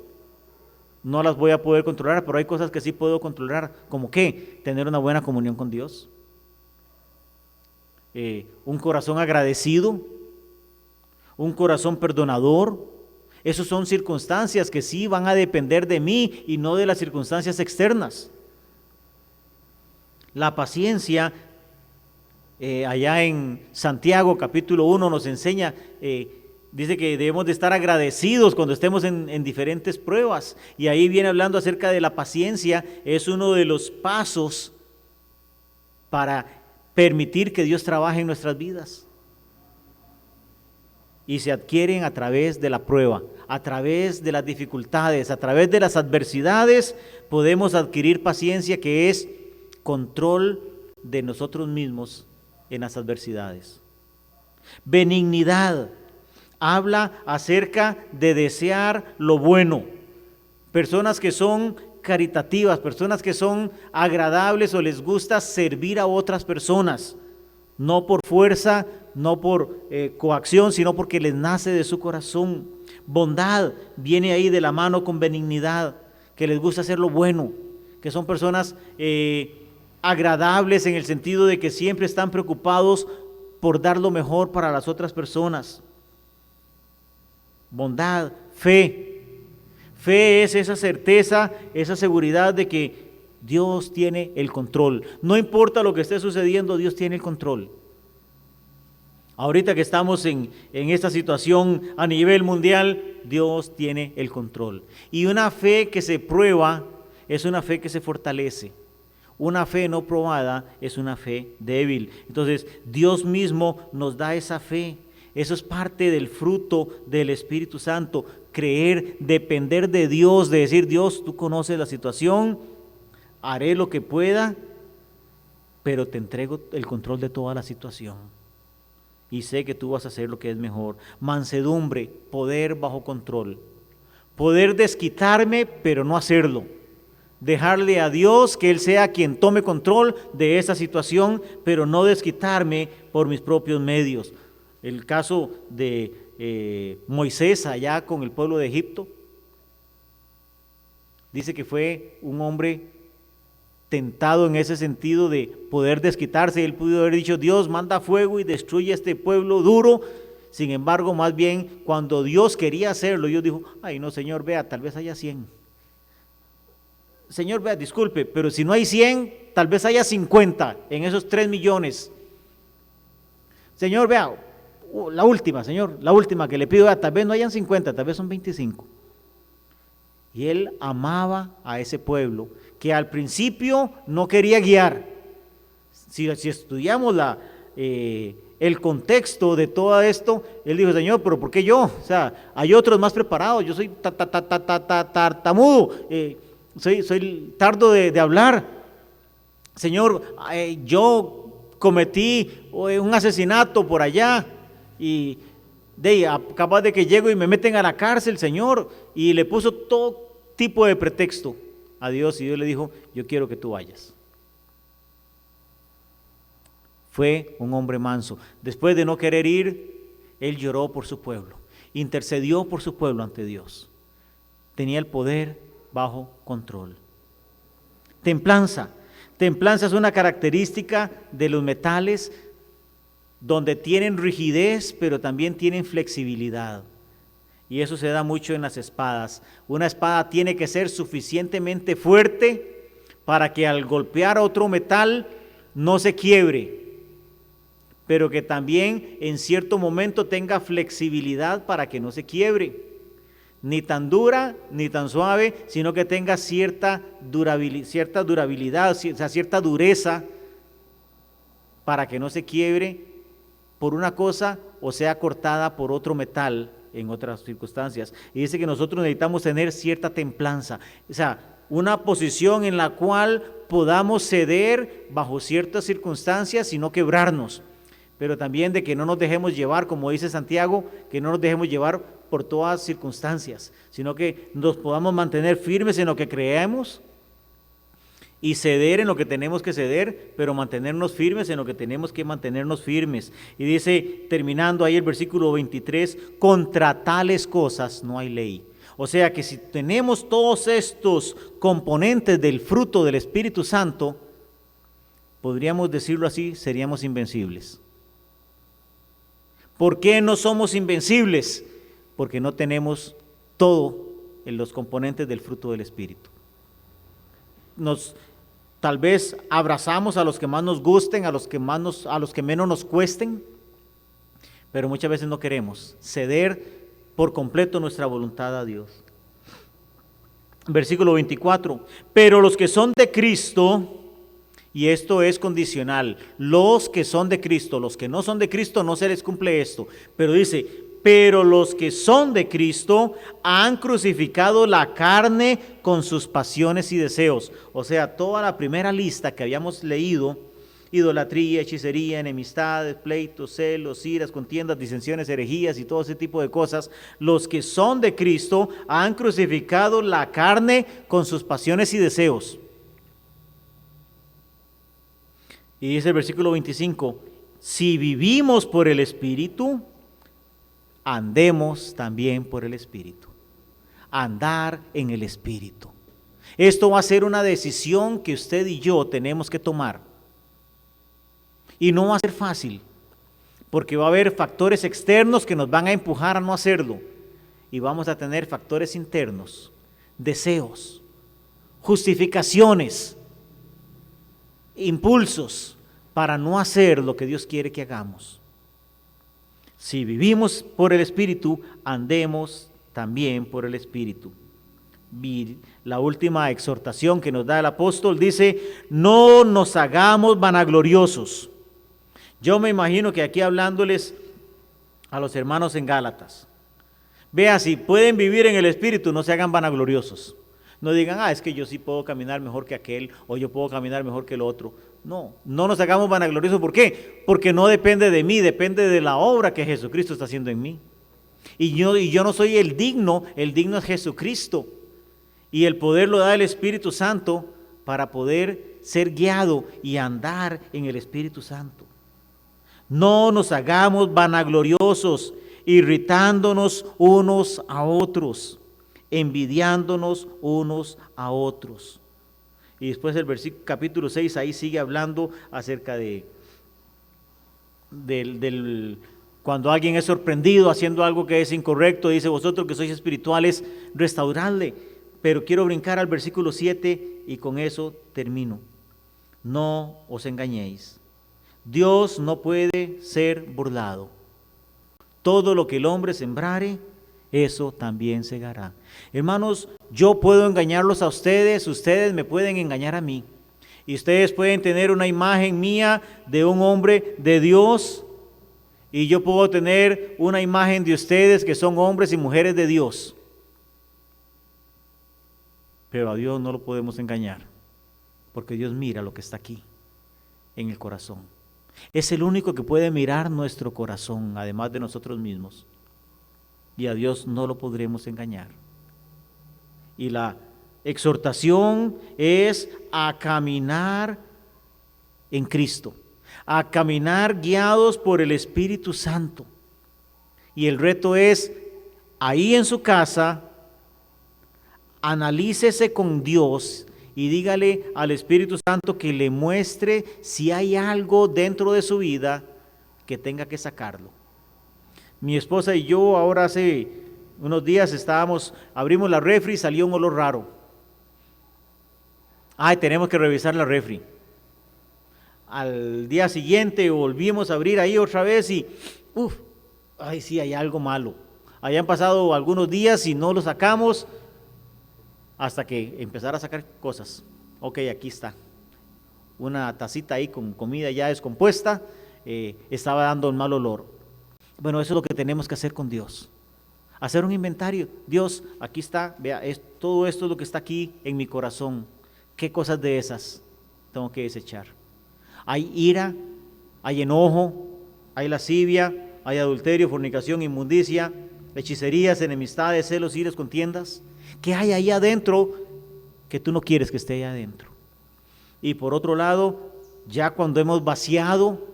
No las voy a poder controlar, pero hay cosas que sí puedo controlar. ¿Como qué? Tener una buena comunión con Dios. Un corazón agradecido. Un corazón perdonador. Esas son circunstancias que sí van a depender de mí y no de las circunstancias externas. La paciencia, allá en Santiago capítulo 1 nos enseña, dice que debemos de estar agradecidos cuando estemos en diferentes pruebas. Y ahí viene hablando acerca de la paciencia, es uno de los pasos para permitir que Dios trabaje en nuestras vidas. Y se adquieren a través de la prueba, a través de las dificultades, a través de las adversidades, podemos adquirir paciencia, que es control de nosotros mismos en las adversidades. Benignidad, habla acerca de desear lo bueno. Personas que son caritativas, personas que son agradables o les gusta servir a otras personas, no por fuerza, no por coacción, sino porque les nace de su corazón. Bondad viene ahí de la mano con benignidad, que les gusta hacer lo bueno, que son personas agradables en el sentido de que siempre están preocupados por dar lo mejor para las otras personas. Bondad, fe. Fe es esa certeza, esa seguridad de que Dios tiene el control. No importa lo que esté sucediendo, Dios tiene el control. Ahorita que estamos en esta situación a nivel mundial, Dios tiene el control. Y una fe que se prueba es una fe que se fortalece. Una fe no probada es una fe débil. Entonces, Dios mismo nos da esa fe. Eso es parte del fruto del Espíritu Santo. Creer, depender de Dios, de decir: Dios, tú conoces la situación, haré lo que pueda, pero te entrego el control de toda la situación. Y sé que tú vas a hacer lo que es mejor. Mansedumbre, poder bajo control. Poder desquitarme, pero no hacerlo. Dejarle a Dios que Él sea quien tome control de esa situación, pero no desquitarme por mis propios medios. El caso de Moisés allá con el pueblo de Egipto, dice que fue un hombre tentado en ese sentido de poder desquitarse. Él pudo haber dicho: Dios, manda fuego y destruye a este pueblo duro. Sin embargo, más bien, cuando Dios quería hacerlo, Dios dijo: ay no, Señor, vea, tal vez haya 100. Señor, vea, disculpe, pero si no hay 100, tal vez haya 50 en esos 3 millones. Señor, vea, la última, Señor, la última que le pido, vea, tal vez no hayan 50, tal vez son 25. Y él amaba a ese pueblo, que al principio no quería guiar. Si estudiamos el contexto de todo esto, él dijo: Señor, pero ¿por qué yo? O sea, hay otros más preparados, yo soy tartamudo. soy tardo de hablar. Señor, yo cometí un asesinato por allá y capaz de que llego y me meten a la cárcel, Señor, y le puso todo tipo de pretexto a Dios y Dios le dijo, yo quiero que tú vayas. Fue un hombre manso. Después de no querer ir, él lloró por su pueblo, intercedió por su pueblo ante Dios. Tenía el poder bajo control. Templanza. Templanza es una característica de los metales donde tienen rigidez, pero también tienen flexibilidad. Y eso se da mucho en las espadas. Una espada tiene que ser suficientemente fuerte para que al golpear a otro metal no se quiebre, pero que también en cierto momento tenga flexibilidad para que no se quiebre. Ni tan dura, ni tan suave, sino que tenga cierta durabilidad, o sea, cierta dureza para que no se quiebre por una cosa o sea cortada por otro metal en otras circunstancias. Y dice que nosotros necesitamos tener cierta templanza, o sea, una posición en la cual podamos ceder bajo ciertas circunstancias y no quebrarnos, pero también de que no nos dejemos llevar, como dice Santiago, que no nos dejemos llevar por todas circunstancias, sino que nos podamos mantener firmes en lo que creemos y ceder en lo que tenemos que ceder, pero mantenernos firmes en lo que tenemos que mantenernos firmes. Y dice, terminando ahí el versículo 23, contra tales cosas no hay ley. O sea que si tenemos todos estos componentes del fruto del Espíritu Santo, podríamos decirlo así, seríamos invencibles. ¿Por qué no somos invencibles? Porque no tenemos todo en los componentes del fruto del Espíritu. Tal vez abrazamos a los que más nos gusten, a los que menos nos cuesten, pero muchas veces no queremos ceder por completo nuestra voluntad a Dios. Versículo 24, pero los que son de Cristo, y esto es condicional, los que son de Cristo, los que no son de Cristo no se les cumple esto, pero dice, pero los que son de Cristo han crucificado la carne con sus pasiones y deseos. O sea, toda la primera lista que habíamos leído, idolatría, hechicería, enemistades, pleitos, celos, iras, contiendas, disensiones, herejías y todo ese tipo de cosas, los que son de Cristo han crucificado la carne con sus pasiones y deseos. Y dice el versículo 25, si vivimos por el Espíritu, andemos también por el Espíritu. Andar en el Espíritu. Esto va a ser una decisión que usted y yo tenemos que tomar. Y no va a ser fácil, porque va a haber factores externos que nos van a empujar a no hacerlo. Y vamos a tener factores internos, deseos, justificaciones, impulsos para no hacer lo que Dios quiere que hagamos. Si vivimos por el Espíritu, andemos también por el Espíritu. La última exhortación que nos da el apóstol dice, no nos hagamos vanagloriosos. Yo me imagino que aquí hablándoles a los hermanos en Gálatas, vea, si pueden vivir en el Espíritu, no se hagan vanagloriosos. No digan, es que yo sí puedo caminar mejor que aquel, o yo puedo caminar mejor que el otro. No nos hagamos vanagloriosos. ¿Por qué? Porque no depende de mí, depende de la obra que Jesucristo está haciendo en mí. Y yo no soy el digno es Jesucristo. Y el poder lo da el Espíritu Santo para poder ser guiado y andar en el Espíritu Santo. No nos hagamos vanagloriosos, irritándonos unos a otros, envidiándonos unos a otros. Y después el versículo capítulo 6 ahí sigue hablando acerca de cuando alguien es sorprendido haciendo algo que es incorrecto, dice, vosotros que sois espirituales, restauradle. Pero quiero brincar al versículo 7 y con eso termino. No os engañéis. Dios no puede ser burlado. Todo lo que el hombre sembrare, eso también segará. Hermanos, yo puedo engañarlos a ustedes, ustedes me pueden engañar a mí. Y ustedes pueden tener una imagen mía de un hombre de Dios, y yo puedo tener una imagen de ustedes que son hombres y mujeres de Dios. Pero a Dios no lo podemos engañar, porque Dios mira lo que está aquí, en el corazón. Es el único que puede mirar nuestro corazón, además de nosotros mismos. Y a Dios no lo podremos engañar. Y la exhortación es a caminar en Cristo, a caminar guiados por el Espíritu Santo. Y el reto es, ahí en su casa, analícese con Dios y dígale al Espíritu Santo que le muestre si hay algo dentro de su vida que tenga que sacarlo. Mi esposa y yo ahora hace unos días abrimos la refri y salió un olor raro. Ay, tenemos que revisar la refri. Al día siguiente volvimos a abrir ahí otra vez y ay, sí, hay algo malo. Habían pasado algunos días y no lo sacamos hasta que empezara a sacar cosas. Ok, aquí está. Una tacita ahí con comida ya descompuesta, estaba dando un mal olor. Bueno, eso es lo que tenemos que hacer con Dios. Hacer un inventario. Dios, aquí está, vea, todo esto es lo que está aquí en mi corazón. ¿Qué cosas de esas tengo que desechar? Hay ira, hay enojo, hay lascivia, hay adulterio, fornicación, inmundicia, hechicerías, enemistades, celos, iras, contiendas. ¿Qué hay ahí adentro que tú no quieres que esté ahí adentro? Y por otro lado, ya cuando hemos vaciado,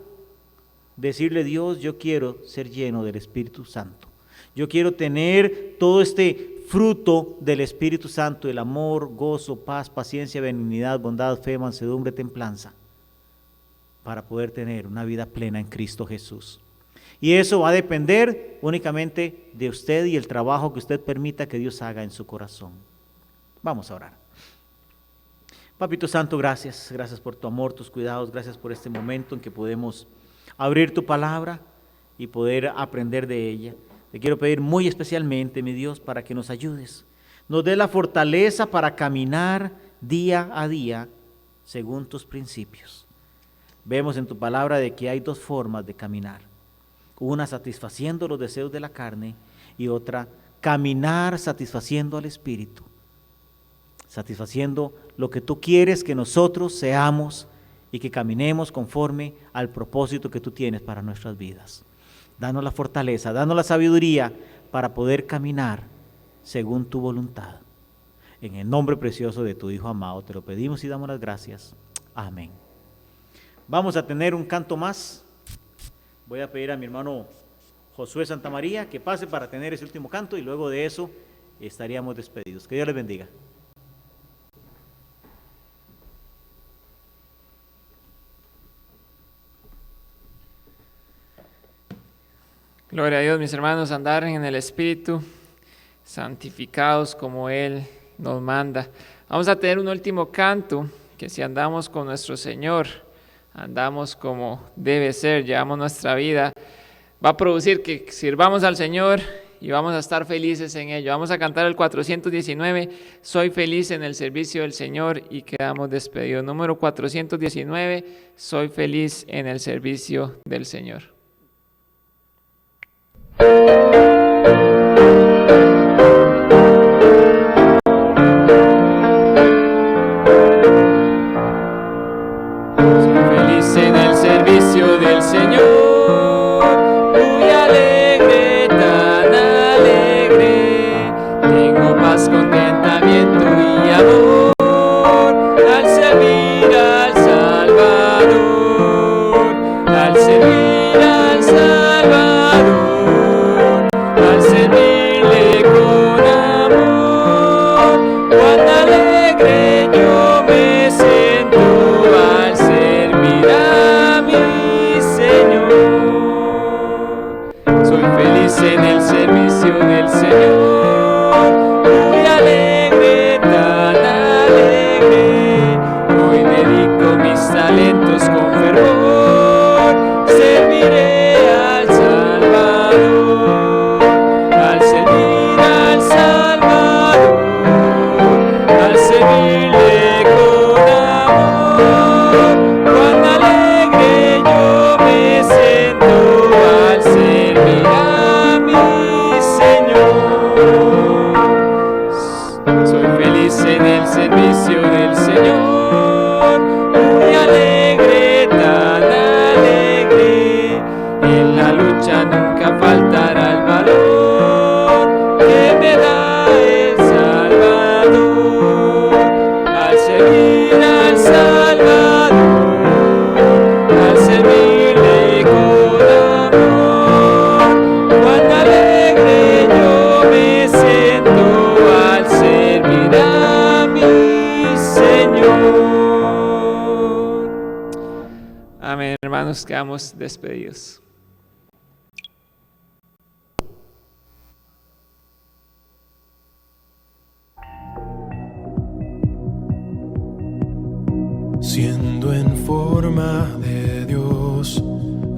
decirle: Dios, yo quiero ser lleno del Espíritu Santo. Yo quiero tener todo este fruto del Espíritu Santo, el amor, gozo, paz, paciencia, benignidad, bondad, fe, mansedumbre, templanza, para poder tener una vida plena en Cristo Jesús. Y eso va a depender únicamente de usted y el trabajo que usted permita que Dios haga en su corazón. Vamos a orar. Papito Santo, gracias por tu amor, tus cuidados, gracias por este momento en que podemos abrir tu palabra y poder aprender de ella. Te quiero pedir muy especialmente, mi Dios, para que nos ayudes. Nos dé la fortaleza para caminar día a día según tus principios. Vemos en tu palabra de que hay dos formas de caminar. Una satisfaciendo los deseos de la carne y otra caminar satisfaciendo al Espíritu. Satisfaciendo lo que tú quieres que nosotros seamos y que caminemos conforme al propósito que tú tienes para nuestras vidas. Danos la fortaleza, danos la sabiduría para poder caminar según tu voluntad. En el nombre precioso de tu Hijo amado te lo pedimos y damos las gracias. Amén. Vamos a tener un canto más. Voy a pedir a mi hermano Josué Santamaría que pase para tener ese último canto y luego de eso estaríamos despedidos. Que Dios les bendiga. Gloria a Dios, mis hermanos, andar en el Espíritu, santificados como Él nos manda. Vamos a tener un último canto, que si andamos con nuestro Señor, andamos como debe ser, llevamos nuestra vida, va a producir que sirvamos al Señor y vamos a estar felices en ello. Vamos a cantar el 419, Soy feliz en el servicio del Señor, y quedamos despedidos. Número 419, Soy feliz en el servicio del Señor. Soy feliz en el servicio del Señor, muy alegre, tan alegre. Tengo paz, contentamiento y amor al servir al Salvador, al servir al Salvador, al servirle con amor. Cuán alegre yo me siento al servir a mi Señor. seguir al Salvador, al servirle con amor. Cuán alegre yo me siento al servir a mi Señor. Amén, hermanos, quedamos despedidos. Siendo en forma de Dios,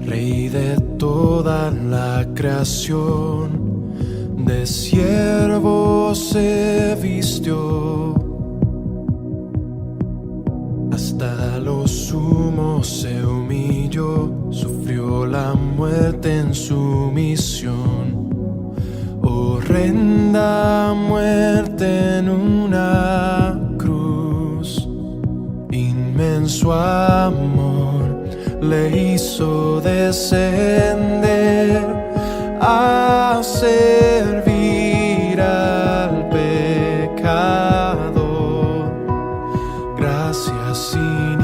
Rey de toda la creación, de siervo se vistió, hasta lo sumo se humilló, sufrió la muerte en su misión. Horrenda muerte en una cruz, inmenso amor le hizo descender a servir al pecador. Gracias y